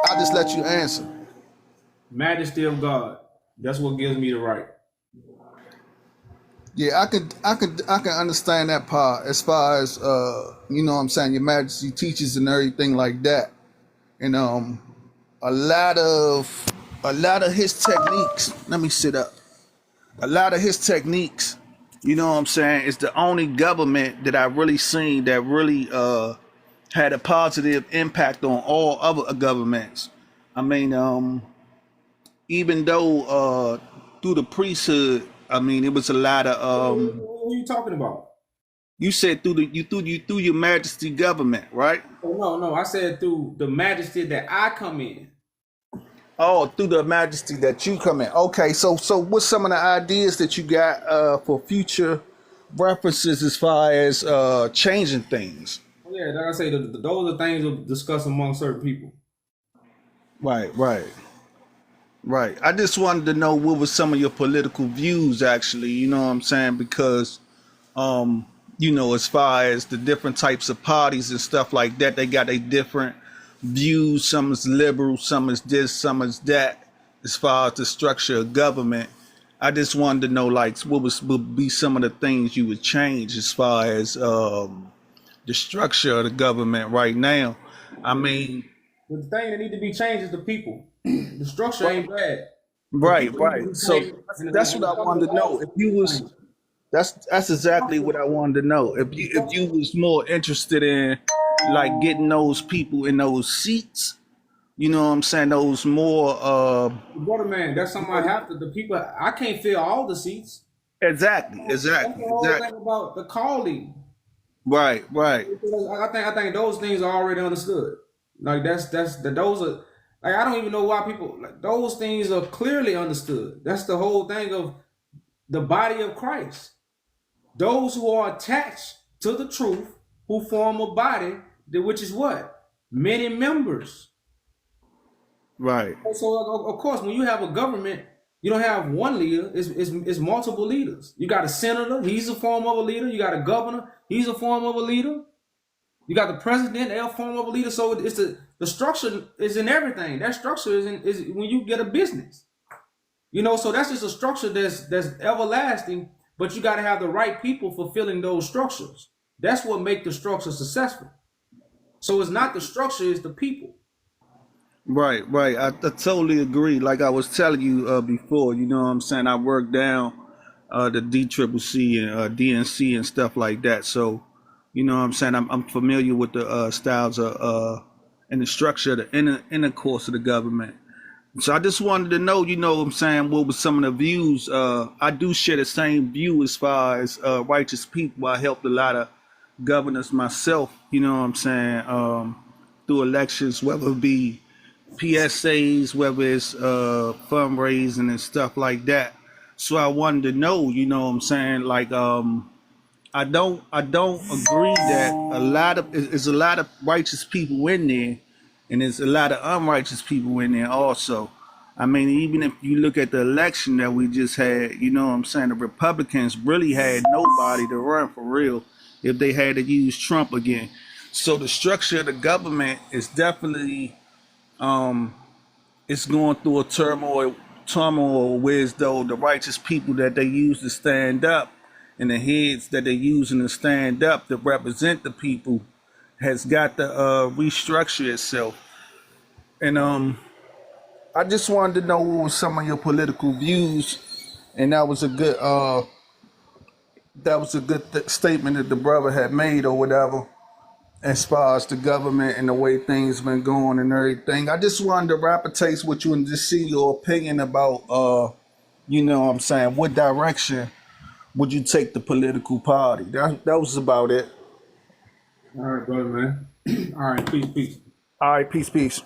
S10: I'll just let you answer.
S1: Majesty of God. That's what gives me the right.
S10: Yeah, I could understand that part as far as you know what I'm saying, your majesty teaches and everything like that. And a lot of his techniques, let me sit up. A lot of his techniques, you know what I'm saying, is the only government that I really seen that really had a positive impact on all other governments. I mean, even though through the priesthood, I mean, it was a lot of
S1: What are you talking about?
S10: you said through your majesty government, right?
S1: Oh, no. I said through the majesty that I come in.
S10: Oh, through the majesty that you come in. Okay, so what's some of the ideas that you got for future references as far as changing things?
S1: Yeah, like I say, those are things we'll discuss among certain people.
S10: Right. I just wanted to know what was some of your political views, actually. You know what I'm saying? Because, you know, as far as the different types of parties and stuff like that, they got a different views. Some is liberal, some is this, some is that. As far as the structure of government, I just wanted to know, like, would be some of the things you would change as far as the structure of the government right now. I mean,
S1: The thing that need to be changed is the people. The structure ain't bad. The
S10: right.
S1: people need to be
S10: So
S1: changed.
S10: that's what I wanted to know. If you was that's exactly what I wanted to know. If you was more interested in like getting those people in those seats, you know what I'm saying, those more
S1: Brother man, that's something I have to. The people, I can't fill all the seats.
S10: exactly.
S1: That's the whole thing about the calling.
S10: Right.
S1: I think those things are already understood. Like those are like I don't even know why people like those things are clearly understood. That's the whole thing of the body of Christ. Those who are attached to the truth, who form a body, which is what? Many members.
S10: Right.
S1: So of course, when you have a government, you don't have one leader. It's multiple leaders. You got a senator. He's a form of a leader. You got a governor. He's a form of a leader. You got the president. They're a form of a leader. So it's the structure is in everything. That structure is when you get a business. You know, so that's just a structure that's everlasting. But you got to have the right people fulfilling those structures. That's what make the structure successful. So it's not the structure; it's the people.
S10: Right. I totally agree. Like I was telling you before, you know what I'm saying, I worked down the DCCC and DNC and stuff like that. So, you know what I'm saying, I'm familiar with the styles of and the structure of the inner course of the government. So I just wanted to know, you know what I'm saying, what was some of the views. I do share the same view as far as righteous people. I helped a lot of governors myself, you know what I'm saying, through elections, whether it be PSAs, whether it's fundraising and stuff like that. So I wanted to know, you know what I'm saying? Like, I don't agree that a lot of is a lot of righteous people in there, and there's a lot of unrighteous people in there also. I mean, even if you look at the election that we just had, you know what I'm saying, the Republicans really had nobody to run for real if they had to use Trump again. So the structure of the government is definitely it's going through a turmoil whereas though the righteous people that they use to stand up and the heads that they're using to stand up to represent the people has got to restructure itself. And I just wanted to know what was some of your political views, and that was a good statement that the brother had made or whatever, as far as the government and the way things been going and everything. I just wanted to rapid taste with you and just see your opinion about, you know what I'm saying, what direction would you take the political party? That was about it.
S1: All right, brother, man. All right, peace, peace.
S10: All right, peace, peace.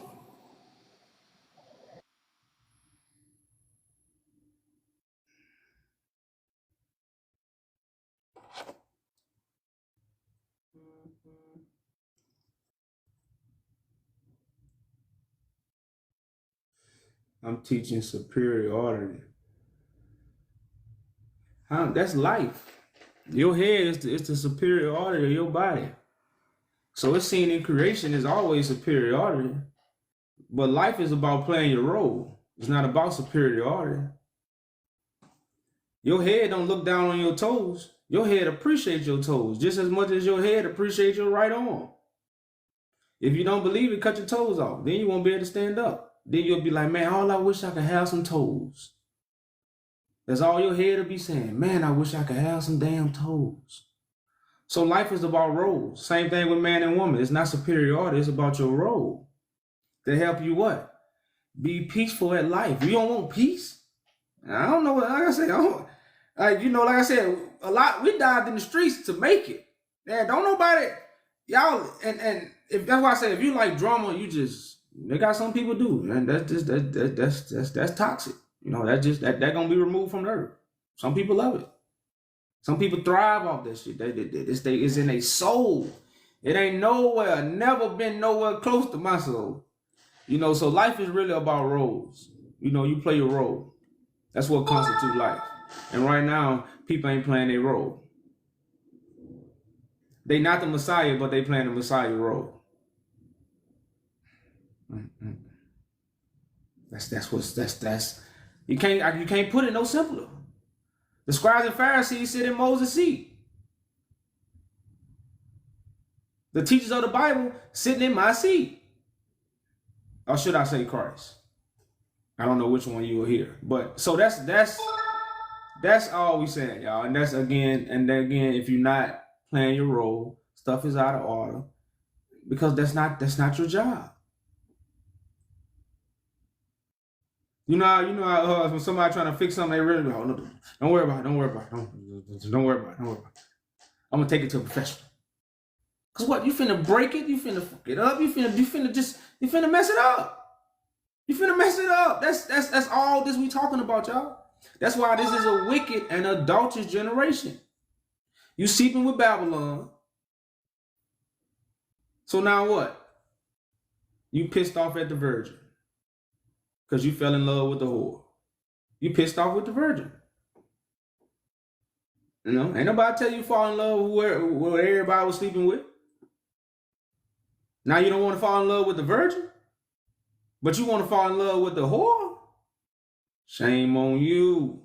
S1: I'm teaching superiority. That's life. Your head is the superiority of your body. So it's seen in creation as always superiority. But life is about playing your role. It's not about superiority. Your head don't look down on your toes. Your head appreciates your toes just as much as your head appreciates your right arm. If you don't believe it, cut your toes off. Then you won't be able to stand up. Then you'll be like, man, all I wish I could have some toes. That's all your head will be saying. Man, I wish I could have some damn toes. So life is about roles. Same thing with man and woman. It's not superiority. It's about your role. To help you what? Be peaceful at life. You don't want peace? I don't know. Like I said, like I said, a lot, we died in the streets to make it. Man, don't nobody, y'all, and if that's why I say, if you like drama, they got some people do. And that's toxic. You know, that gonna be removed from the earth. Some people love it. Some people thrive off that shit. It's in their soul. It ain't nowhere, never been nowhere close to my soul. You know, so life is really about roles. You know, you play your role. That's what constitutes life. And right now, people ain't playing their role. They not the Messiah, but they playing the Messiah role. That's you can't put it no simpler. The scribes and Pharisees sit in Moses' seat. The teachers of the Bible sitting in my seat. Or should I say Christ? I don't know which one you will hear. But so that's all we saying, y'all. And that's again, if you're not playing your role, stuff is out of order. Because that's not your job. You know how when somebody trying to fix something, they really don't worry about it. Don't worry about it. Don't worry about it. I'm gonna take it to a professional. Cause what, you finna break it, you finna fuck it up, you finna mess it up. You finna mess it up. That's all this we talking about, y'all. That's why this is a wicked and adulterous generation. You sleeping with Babylon. So now what? You pissed off at the virgin. Because you fell in love with the whore. You pissed off with the virgin. You know, ain't nobody tell you fall in love with who everybody was sleeping with. Now you don't want to fall in love with the virgin, but you want to fall in love with the whore? Shame on you.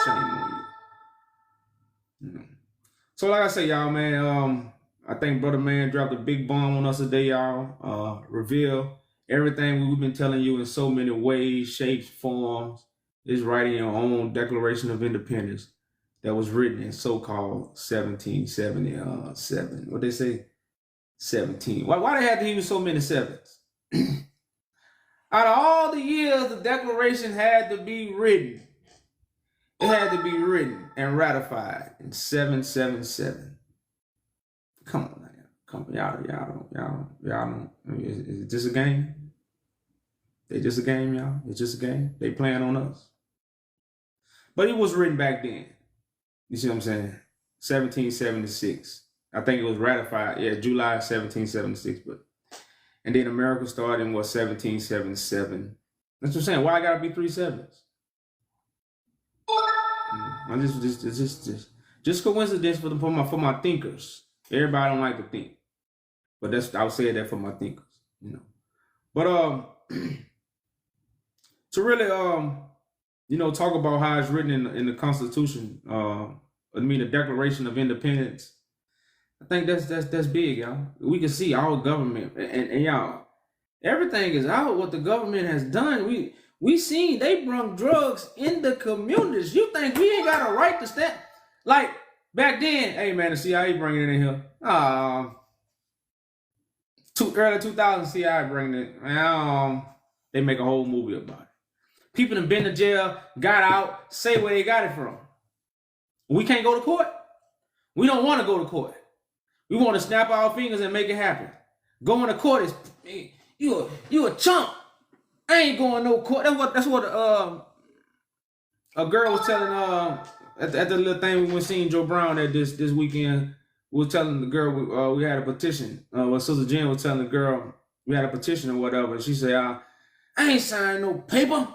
S1: Shame on you. You know. So like I say, y'all, man, I think Brother Man dropped a big bomb on us today, y'all. Reveal everything we've been telling you in so many ways, shapes, forms, is right in your own Declaration of Independence that was written in so-called 1777. What they say? 17. Why they had to use so many sevens? Out of all the years the Declaration had to be written, it had to be written and ratified in 777. Come on now. Come, y'all don't. Is this a game? They just a game, y'all. It's just a game. They playing on us. But it was written back then. You see what I'm saying? 1776. I think it was ratified. Yeah, July 1776. And then America started in 1777. That's what I'm saying. Why I gotta be 3 sevens? I'm just coincidence for my thinkers. Everybody don't like to think, but I would say that for my thinkers, you know. But to really talk about how it's written in the Constitution, the Declaration of Independence. I think that's big, y'all. We can see our government and y'all, everything is out. What the government has done, we seen they brought drugs in the communities. You think we ain't got a right to stand? Like back then, hey man, the CIA bringing it in here. Early 2000 CIA bringing it. They make a whole movie about it. People have been to jail, got out, say where they got it from. We can't go to court. We don't want to go to court. We want to snap our fingers and make it happen. Going to court is you a chump. I ain't going no court. That's what a girl was telling at the little thing we were seeing Joe Brown at this weekend. We were telling the girl we had a petition. Sister Jen was telling the girl we had a petition or whatever. And she said, I ain't signing no paper.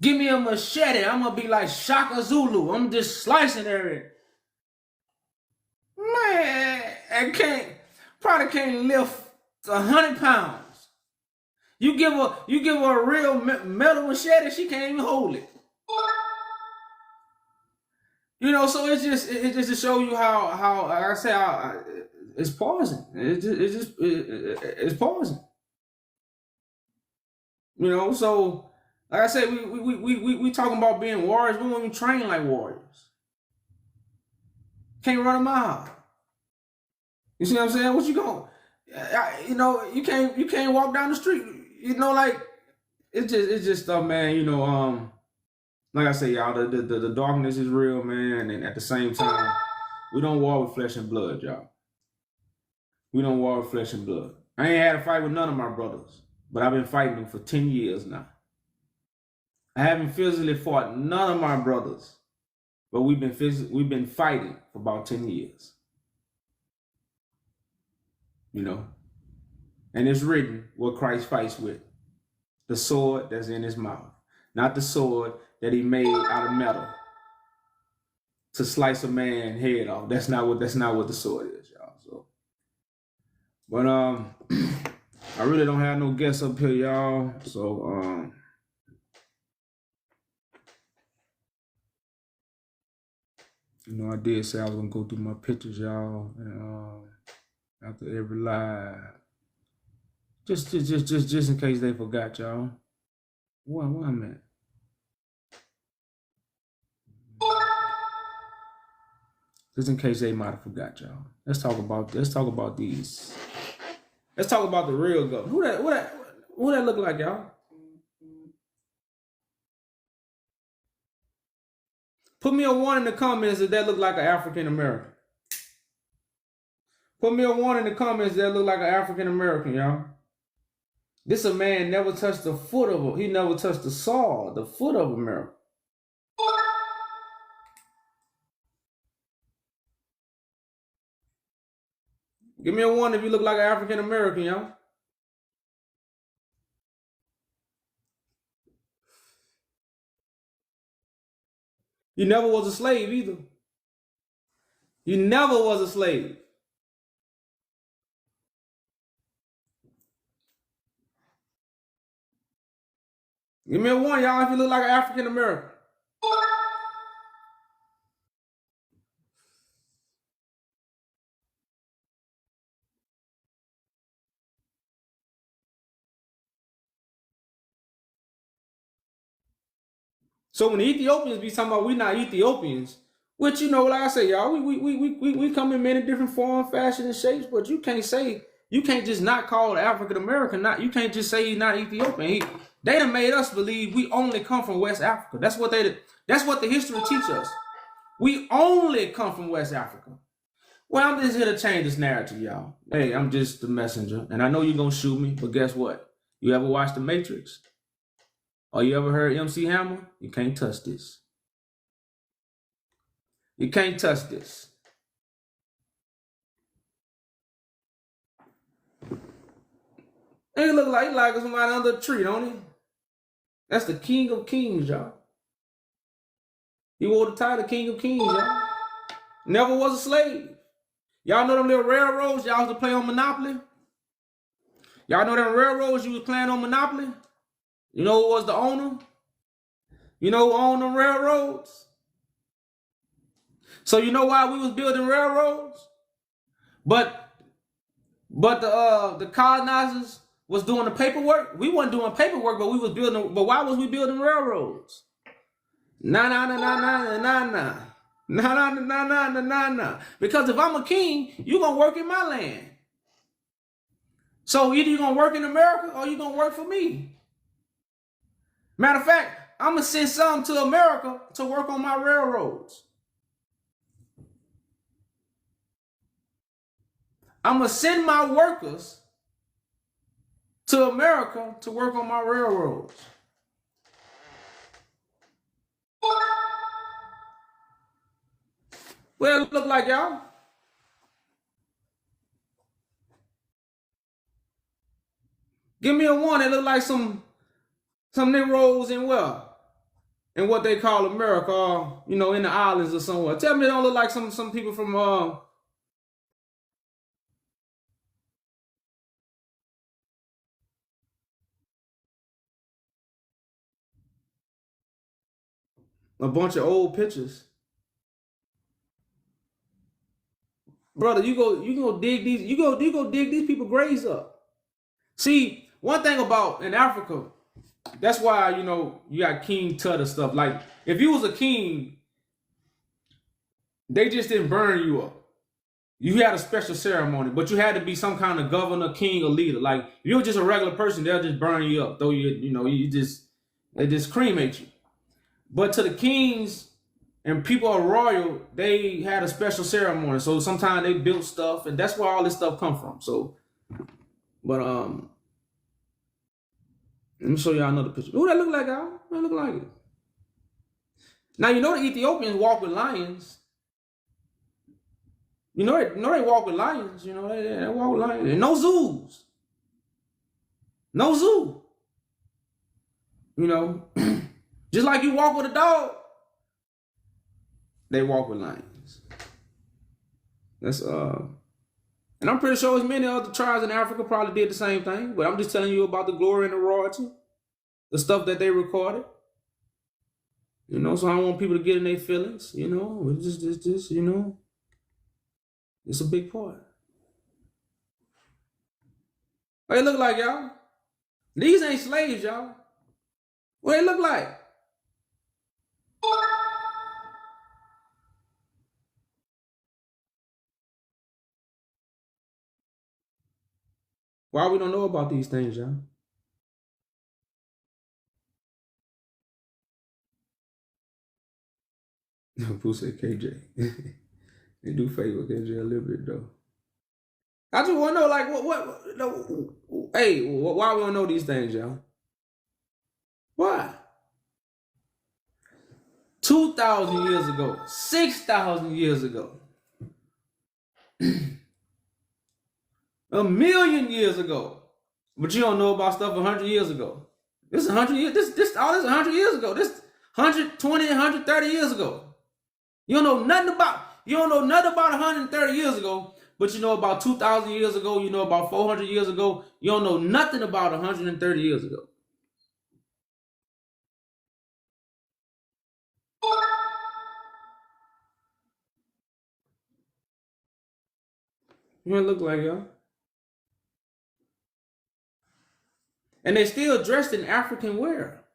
S1: Give me a machete. I'm gonna be like Shaka Zulu. I'm just slicing everything. Man, I probably can't lift 100 pounds. You give her a real metal machete, she can't even hold it. You know, so it's just to show you how like I say it's poison. It's poison. You know, so like I said, we talking about being warriors. We don't even train like warriors. Can't run a mile. You see what I'm saying? What you going? You can't walk down the street. You know, like it's just stuff, man. You know, like I say, y'all, the darkness is real, man. And at the same time, we don't war with flesh and blood, y'all. We don't war with flesh and blood. I ain't had a fight with none of my brothers, but I've been fighting them for 10 years now. I haven't physically fought none of my brothers, but we've been fighting for about 10 years. You know, and it's written what Christ fights with: the sword that's in his mouth, not the sword that he made out of metal to slice a man's head off. That's not what the sword is, y'all. So, but I really don't have no guests up here, y'all. So I did say I was gonna go through my pictures, y'all, and after every live, just in case they forgot, y'all. Where I'm at? Just in case they might have forgot, y'all. Let's talk about these. Let's talk about the real government. Who that look like, y'all? Put me a 1 in the comments if that look like an African American. Put me a 1 in the comments that look like an African American, y'all. This a man never touched the foot of he never touched the foot of America. Give me a 1 if you look like an African American, y'all. You never was a slave either. You never was a slave. Give me a 1, y'all, if you look like an African American. So when the Ethiopians be talking about we not Ethiopians, which like I say, y'all, we come in many different forms, fashion, and shapes, but you can't just not call African American. You can't just say he's not Ethiopian. They done made us believe we only come from West Africa. That's what the history teaches us. We only come from West Africa. Well, I'm just here to change this narrative, y'all. Hey, I'm just the messenger, and I know you're gonna shoot me, but guess what? You ever watch The Matrix? Or you ever heard MC Hammer? You can't touch this. You can't touch this. He look like somebody under a tree, don't he? That's the King of Kings, y'all. He wore the title King of Kings, y'all. Never was a slave. Y'all know them little railroads y'all used to play on Monopoly? Y'all know them railroads you was playing on Monopoly? You know who was the owner? You know who owned them railroads? So you know why we was building railroads? But the colonizers was doing the paperwork. We wasn't doing paperwork, but we was building. But why was we building railroads? Nah. Because if I'm a king, you gonna work in my land. So either you gonna work in America or you gonna work for me. Matter of fact, I'm gonna send some to America to work on my railroads. I'm gonna send my workers to America to work on my railroads. Well, it look like y'all. Give me a one that look like some Negroes in what they call America, or, you know, in the islands or somewhere. Tell me it don't look like some people from a bunch of old pictures. Brother, you go dig these people graves up. See, one thing about in Africa, that's why, you know, you got King Tut and stuff. Like, if you was a king, they just didn't burn you up. You had a special ceremony, but you had to be some kind of governor, king, or leader. Like, if you were just a regular person, they'll just burn you up, throw you, you know, they just cremate you. But to the kings and people are royal, they had a special ceremony. So sometimes they built stuff, and that's where all this stuff come from. So, but let me show y'all another picture. Who that look like, y'all? That look like it. Now you know the Ethiopians walk with lions. You know they walk with lions. You know they walk with lions. And no zoos. No zoo. You know, just like you walk with a dog, they walk with lions. That's and I'm pretty sure as many other tribes in Africa probably did the same thing. But I'm just telling you about the glory and the royalty, the stuff that they recorded. You know, so I don't want people to get in their feelings. You know, it's just you know, it's a big part. What they look like, y'all? These ain't slaves, y'all. What they look like? Why we don't know about these things, y'all? Pooh said KJ. They do favor KJ a little bit though. I just want to know, like, what no, hey, why we don't know these things, y'all? Why? 2,000 years ago, 6,000 years ago, a million years ago, but you don't know about stuff 100 years ago. This 100 years. This 100 years ago. This 120, 130 years ago. You don't know nothing about 130 years ago, but you know about 2,000 years ago. You know about 400 years ago. You don't know nothing about 130 years ago. You look like y'all. And they still dressed in African wear.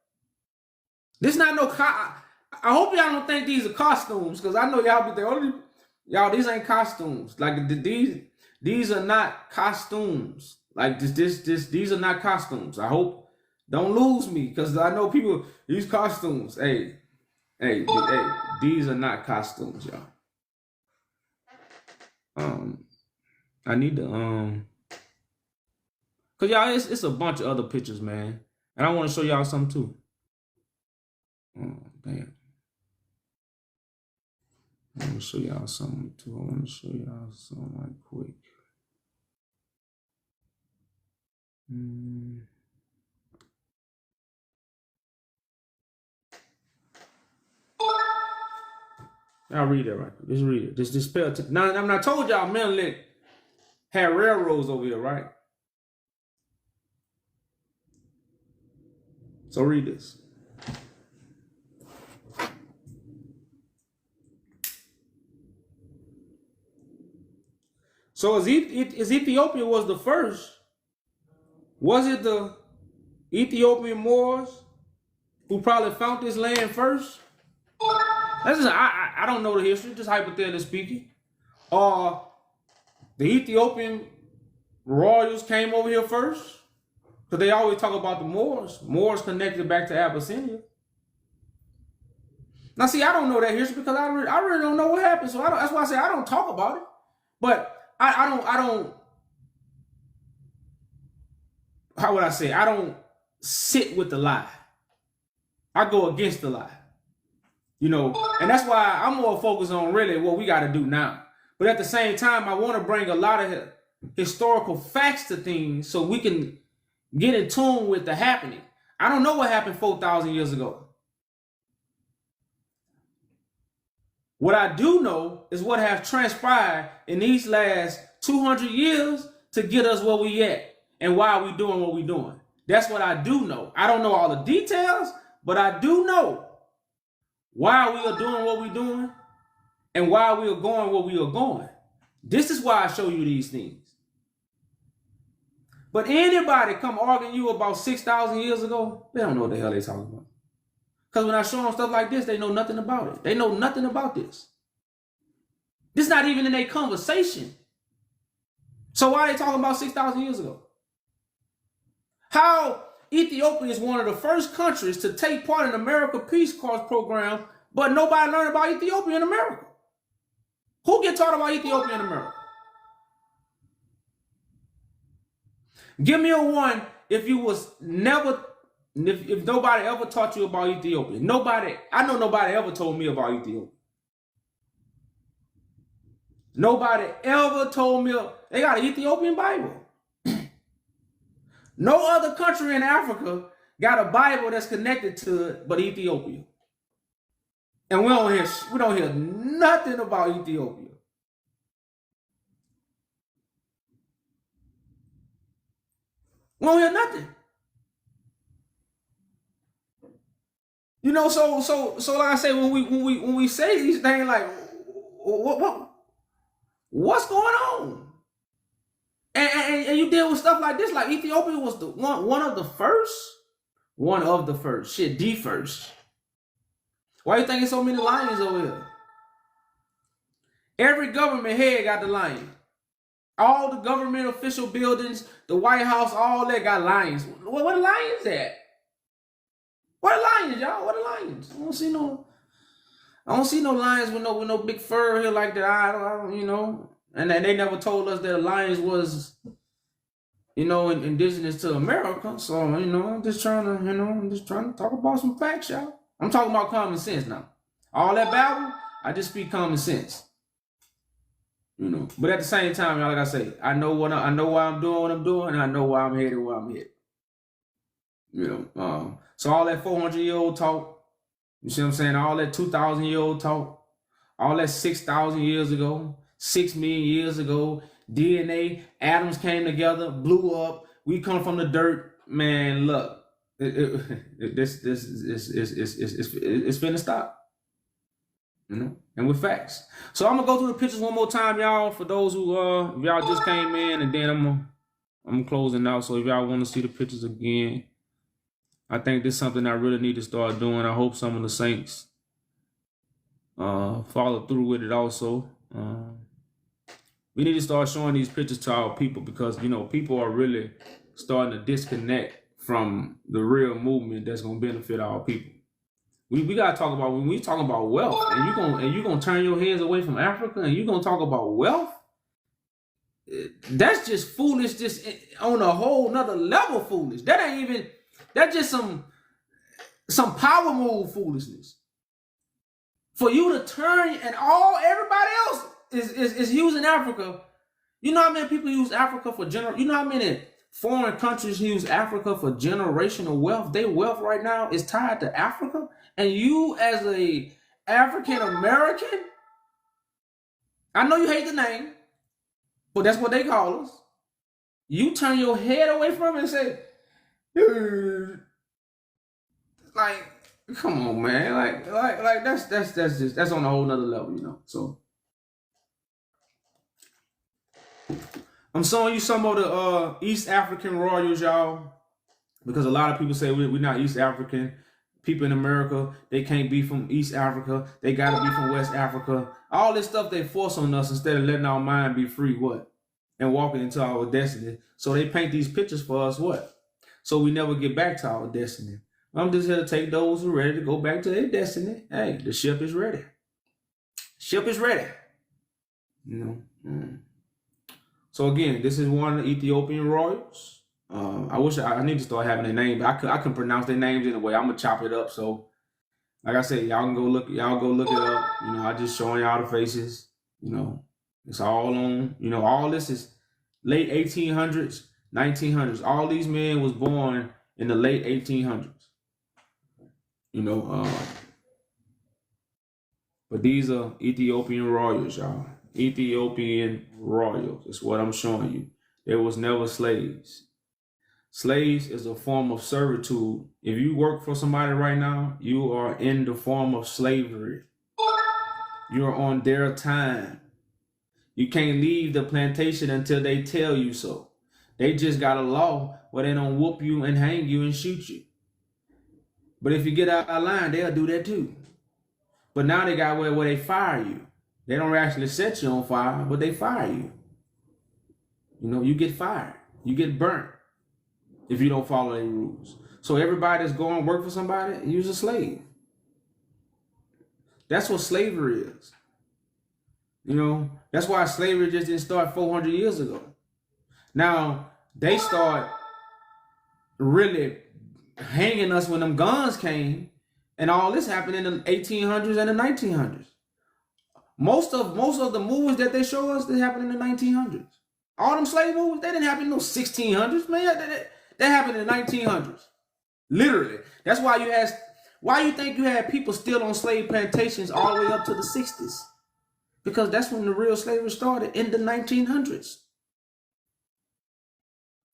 S1: This not no I hope y'all don't think these are costumes, because I know y'all be the only y'all. These ain't costumes. Like these are not costumes. Like these are not costumes. I hope don't lose me, because I know people these costumes. Hey, these are not costumes, y'all. I need to cause y'all it's a bunch of other pictures, man, and I want to show y'all some too. Oh, damn. Let me show y'all something too. I want to show y'all something right quick. I'll read it right quick. Just read it. Just pay attention. Now, I'm not told y'all Menelik had railroads over here, right? So read this. So as Ethiopia was the first, was it the Ethiopian Moors who probably found this land first? I don't know the history, just hypothetically speaking. Or the Ethiopian royals came over here first? Because they always talk about the Moors. Moors connected back to Abyssinia. Now, see, I don't know that history because I really don't know what happened. So that's why I say I don't talk about it. But I don't. How would I say? I don't sit with the lie. I go against the lie. You know, and that's why I'm more focused on really what we got to do now. But at the same time, I want to bring a lot of historical facts to things so we can get in tune with the happening. I don't know what happened 4,000 years ago. What I do know is what has transpired in these last 200 years to get us where we at and why we doing what we doing. That's what I do know. I don't know all the details, but I do know why we are doing what we're doing and why we are going where we are going. This is why I show you these things. But anybody come arguing you about 6,000 years ago, they don't know what the hell they're talking about. Because when I show them stuff like this, they know nothing about it. They know nothing about this. This is not even in their conversation. So why are they talking about 6,000 years ago? How Ethiopia is one of the first countries to take part in the America Peace Corps program, but nobody learned about Ethiopia in America. Who get taught about Ethiopia in America? Give me a one if you was never, if nobody ever taught you about Ethiopia. I know nobody ever told me about Ethiopia. Nobody ever told me. They got an Ethiopian Bible. No other country in Africa got a Bible that's connected to it but Ethiopia. And we don't hear nothing about Ethiopia. We don't hear nothing. You know, so like I say, when we say these things, like what's going on? And you deal with stuff like this, like Ethiopia was the one of the first. Shit, the first. Why you thinking so many lions over here? Every government head got the lion. All the government official buildings, the White House, all that got lions. Where the lions at? Where the lions, y'all? Where the lions? I don't see no lions with no big fur here like that. I don't, you know. And they never told us that lions was, you know, indigenous to America. So, you know, I'm just trying to talk about some facts, y'all. I'm talking about common sense now. All that babble, I just speak common sense. You know, but at the same time, y'all, like I say, I know why I'm doing what I'm doing, and I know why I'm headed where I'm headed. You know, so all that 400-year-old talk, you see what I'm saying? All that 2,000-year-old talk, all that 6,000 years ago, 6 million years ago, DNA, atoms came together, blew up. We come from the dirt, man. Look, it's finna stop. You know, and with facts. So I'm gonna go through the pictures one more time, y'all. For those who if y'all just came in, and then I'm closing out. So if y'all want to see the pictures again, I think this is something I really need to start doing. I hope some of the saints follow through with it also. We need to start showing these pictures to our people because, you know, people are really starting to disconnect from the real movement that's gonna benefit our people. We gotta talk about, when we talking about wealth, and you're gonna turn your heads away from Africa and you're gonna talk about wealth. That's just foolish, just on a whole nother level foolish. That's just some, some power move foolishness. For you to turn and everybody else is using Africa. You know how many people use Africa for you know how many foreign countries use Africa for generational wealth? Their wealth right now is tied to Africa. And you as a African American, I know you hate the name, but that's what they call us. You turn your head away from it and say, like, come on, man. Like that's just that's on a whole nother level, you know. So I'm showing you some of the East African royals, y'all, because a lot of people say we're not East African. People in America, they can't be from East Africa. They got to be from West Africa. All this stuff they force on us instead of letting our mind be free, what? And walking into our destiny. So they paint these pictures for us, what? So we never get back to our destiny. I'm just here to take those who are ready to go back to their destiny. Hey, the ship is ready. Ship is ready. You know. So again, this is one of the Ethiopian royals. I wish I need to start having their name, but I can pronounce their names anyway. I'm gonna chop it up. So, like I said, y'all can go look it up. You know, I just showing y'all the faces. You know, it's all on. You know, all this is late 1800s, 1900s. All these men was born in the late 1800s. You know, but these are Ethiopian royals, y'all. Ethiopian royals is what I'm showing you. There was never slaves. Slaves is a form of servitude. If you work for somebody right now, you are in the form of slavery. You're on their time. You can't leave the plantation until they tell you so. They just got a law where they don't whoop you and hang you and shoot you. But if you get out of line, they'll do that too. But now they got where they fire you. They don't actually set you on fire, but they fire you. You know, you get fired. You get burnt if you don't follow their rules. So everybody that's going to work for somebody, you're a slave. That's what slavery is. You know, that's why slavery just didn't start 400 years ago. Now, they start really hanging us when them guns came, and all this happened in the 1800s and the 1900s. Most of the movies that they show us, they happened in the 1900s. All them slave movies, they didn't happen in no 1600s, man. That happened in the 1900s. Literally. That's why you think you had people still on slave plantations all the way up to the 60s? Because that's when the real slavery started, in the 1900s.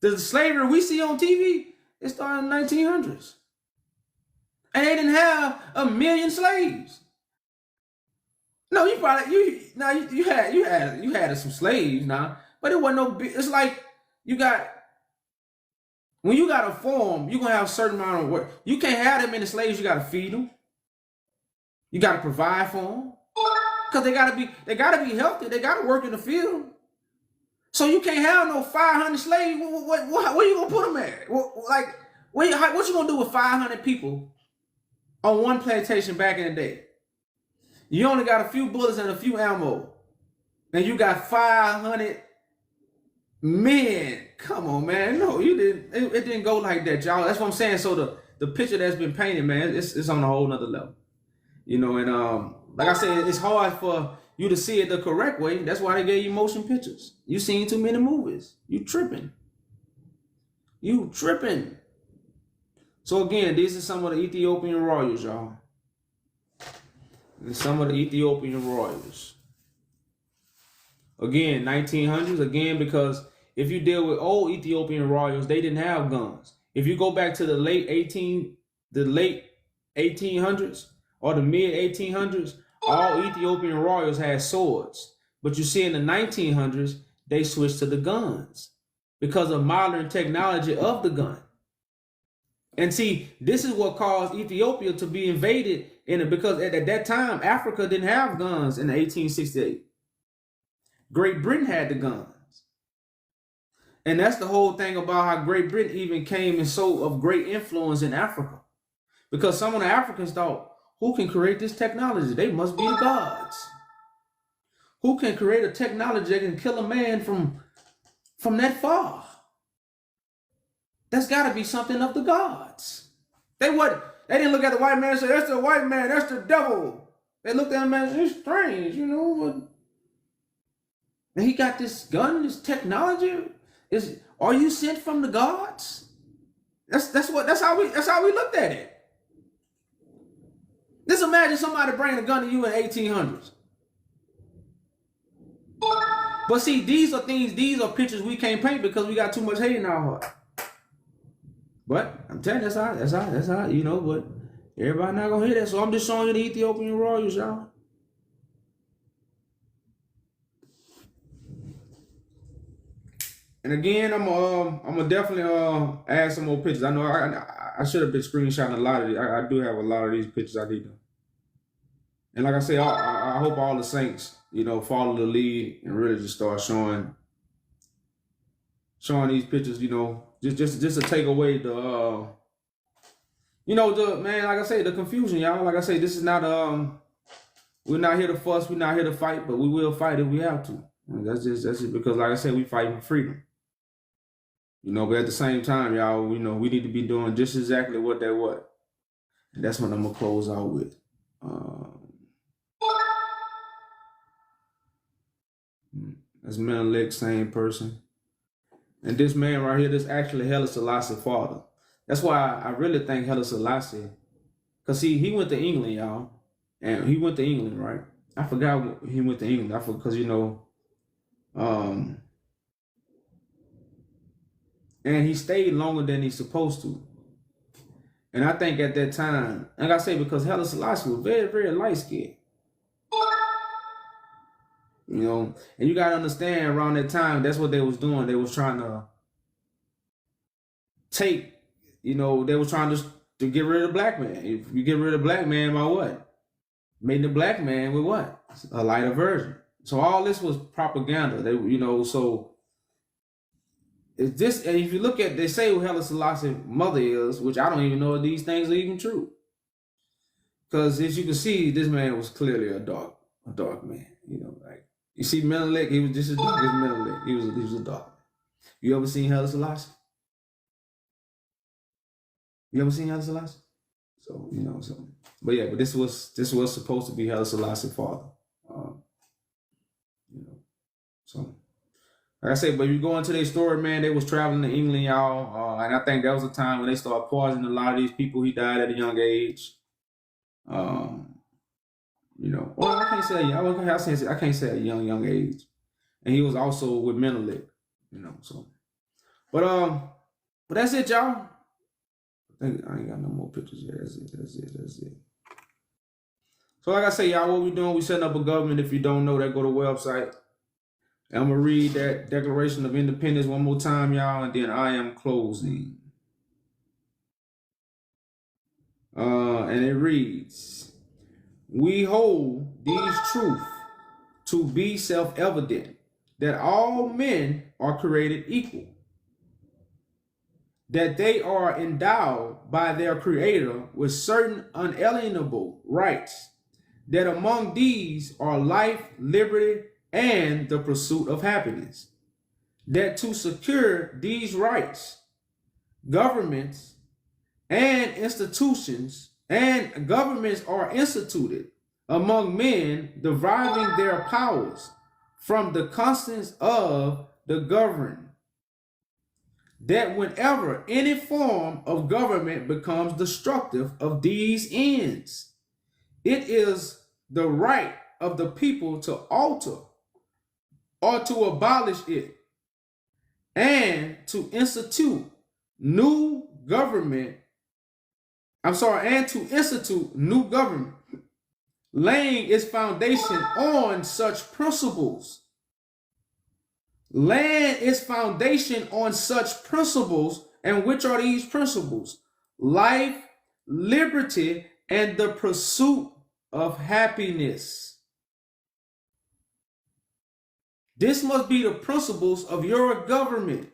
S1: The slavery we see on TV, it started in the 1900s. And they didn't have 1 million slaves. No, you had some slaves now, but it wasn't no big. It's like when you got a farm, you're gonna have a certain amount of work. You can't have that many slaves. You gotta feed them. You gotta provide for them, because they gotta be healthy. They gotta work in the field. So you can't have no 500 slaves. Where you gonna put them at? What you gonna do with 500 people on one plantation back in the day? You only got a few bullets and a few ammo, and you got 500 men. Come on, man. No, you didn't. It didn't go like that, y'all. That's what I'm saying. So the picture that's been painted, man, it's on a whole nother level. You know, and like I said, it's hard for you to see it the correct way. That's why they gave you motion pictures. You seen too many movies. You tripping. So again, these are some of the Ethiopian royals, y'all. Some of the Ethiopian royals. Again, 1900s. Again, because if you deal with old Ethiopian royals, they didn't have guns. If you go back to the late 1800s or the mid 1800s, all Ethiopian royals had swords. But you see, in the 1900s, they switched to the guns because of modern technology of the gun. And see, this is what caused Ethiopia to be invaded because at that time, Africa didn't have guns in 1868. Great Britain had the guns. And that's the whole thing about how Great Britain even came and so of great influence in Africa. Because some of the Africans thought, who can create this technology? They must be the gods. Who can create a technology that can kill a man from that far? That's got to be something of the gods. They They didn't look at the white man and say, that's the white man, that's the devil. They looked at him and said, it's strange, you know. And he got this gun, this technology. Are you sent from the gods? That's how we looked at it. Just imagine somebody bringing a gun to you in 1800s. But see, these are pictures we can't paint because we got too much hate in our heart. But I'm telling you, that's how, you know, but everybody not gonna hear that. So I'm just showing you the Ethiopian royals, y'all. And again, I'm gonna definitely add some more pictures. I know I should have been screenshotting a lot of these. I do have a lot of these pictures I need to. And like I say, I hope all the saints, you know, follow the lead and really just start showing these pictures, you know, just to take away the you know, man, like I say, the confusion, y'all. Like I say, this is not we're not here to fuss, we're not here to fight, but we will fight if we have to. And that's just because, like I said, we fight for freedom. You know, but at the same time, y'all, you know, we need to be doing just exactly what that was. And that's what I'm gonna close out with. That's Menelik, same person. And this man right here, this actually Haile Selassie's father. That's why I really think Haile Selassie, because see, he went to England, y'all. And he went to England, right? I forgot he went to England. Because, you know, and he stayed longer than he's supposed to. And I think at that time, like I say, because Haile Selassie was very, very light-skinned. You know, and you got to understand, around that time, that's what they was doing. They was trying to take, you know, they was trying to get rid of the black man. If you get rid of the black man, by what? Made the black man with what? A lighter version. So all this was propaganda. They, you know, so it's this, and if you look at, they say who Haile Selassie's mother is, which I don't even know if these things are even true. Because as you can see, this man was clearly a dark man. You know, like you see Menelik, he was just as dark as Menelik. He was a dark man. You ever seen Haile Selassie? You ever seen Haile Selassie? So, you know, so, but yeah, but this was supposed to be Haile Selassie's father. You know, so like I say, but if you go into their story, man, they was traveling to England, y'all, and I think that was a time when they started poisoning a lot of these people. He died at a young age. You know, well, I can't say I can't say a young age, and he was also with Menelik, you know. So, but that's it, y'all. I think I ain't got no more pictures yet. That's it. So, like I say, y'all, what we doing? We setting up a government. If you don't know that, go to the website. And I'm gonna read that Declaration of Independence one more time, y'all, and then I am closing. And it reads, we hold these truths to be self-evident, that all men are created equal, that they are endowed by their Creator with certain unalienable rights, that among these are life, liberty, and the pursuit of happiness, that to secure these rights, governments and institutions and governments are instituted among men, deriving their powers from the constants of the governed, that whenever any form of government becomes destructive of these ends, it is the right of the people to alter or to abolish it, and to institute new government, laying its foundation on such principles. And which are these principles? Life, liberty, and the pursuit of happiness. This must be the principles of your government.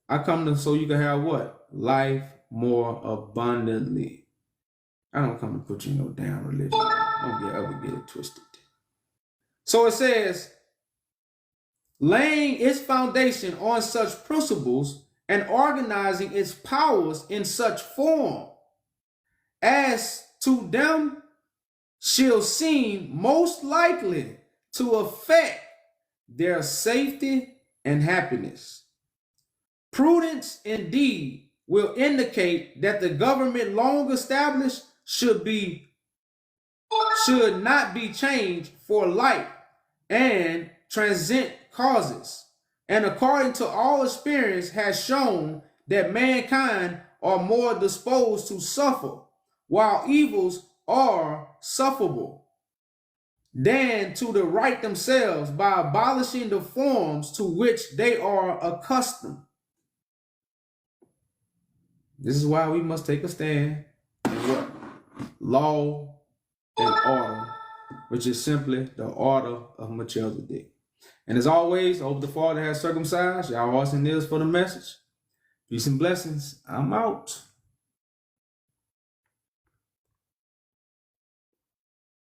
S1: I come to so you can have what? Life more abundantly. I don't come to put you in no damn religion. Don't ever get it twisted. So it says, laying its foundation on such principles and organizing its powers in such form as to them shall seem most likely to affect their safety and happiness. Prudence, indeed, will indicate that the government long established should not be changed for light and transient causes, and according to all experience has shown that mankind are more disposed to suffer while evils are sufferable than to the right themselves by abolishing the forms to which they are accustomed. This is why we must take a stand in what? Law and order, which is simply the order of Melchizedek. And as always, I hope the Father has circumcised your hearts and ears for the message. Peace and blessings. I'm out.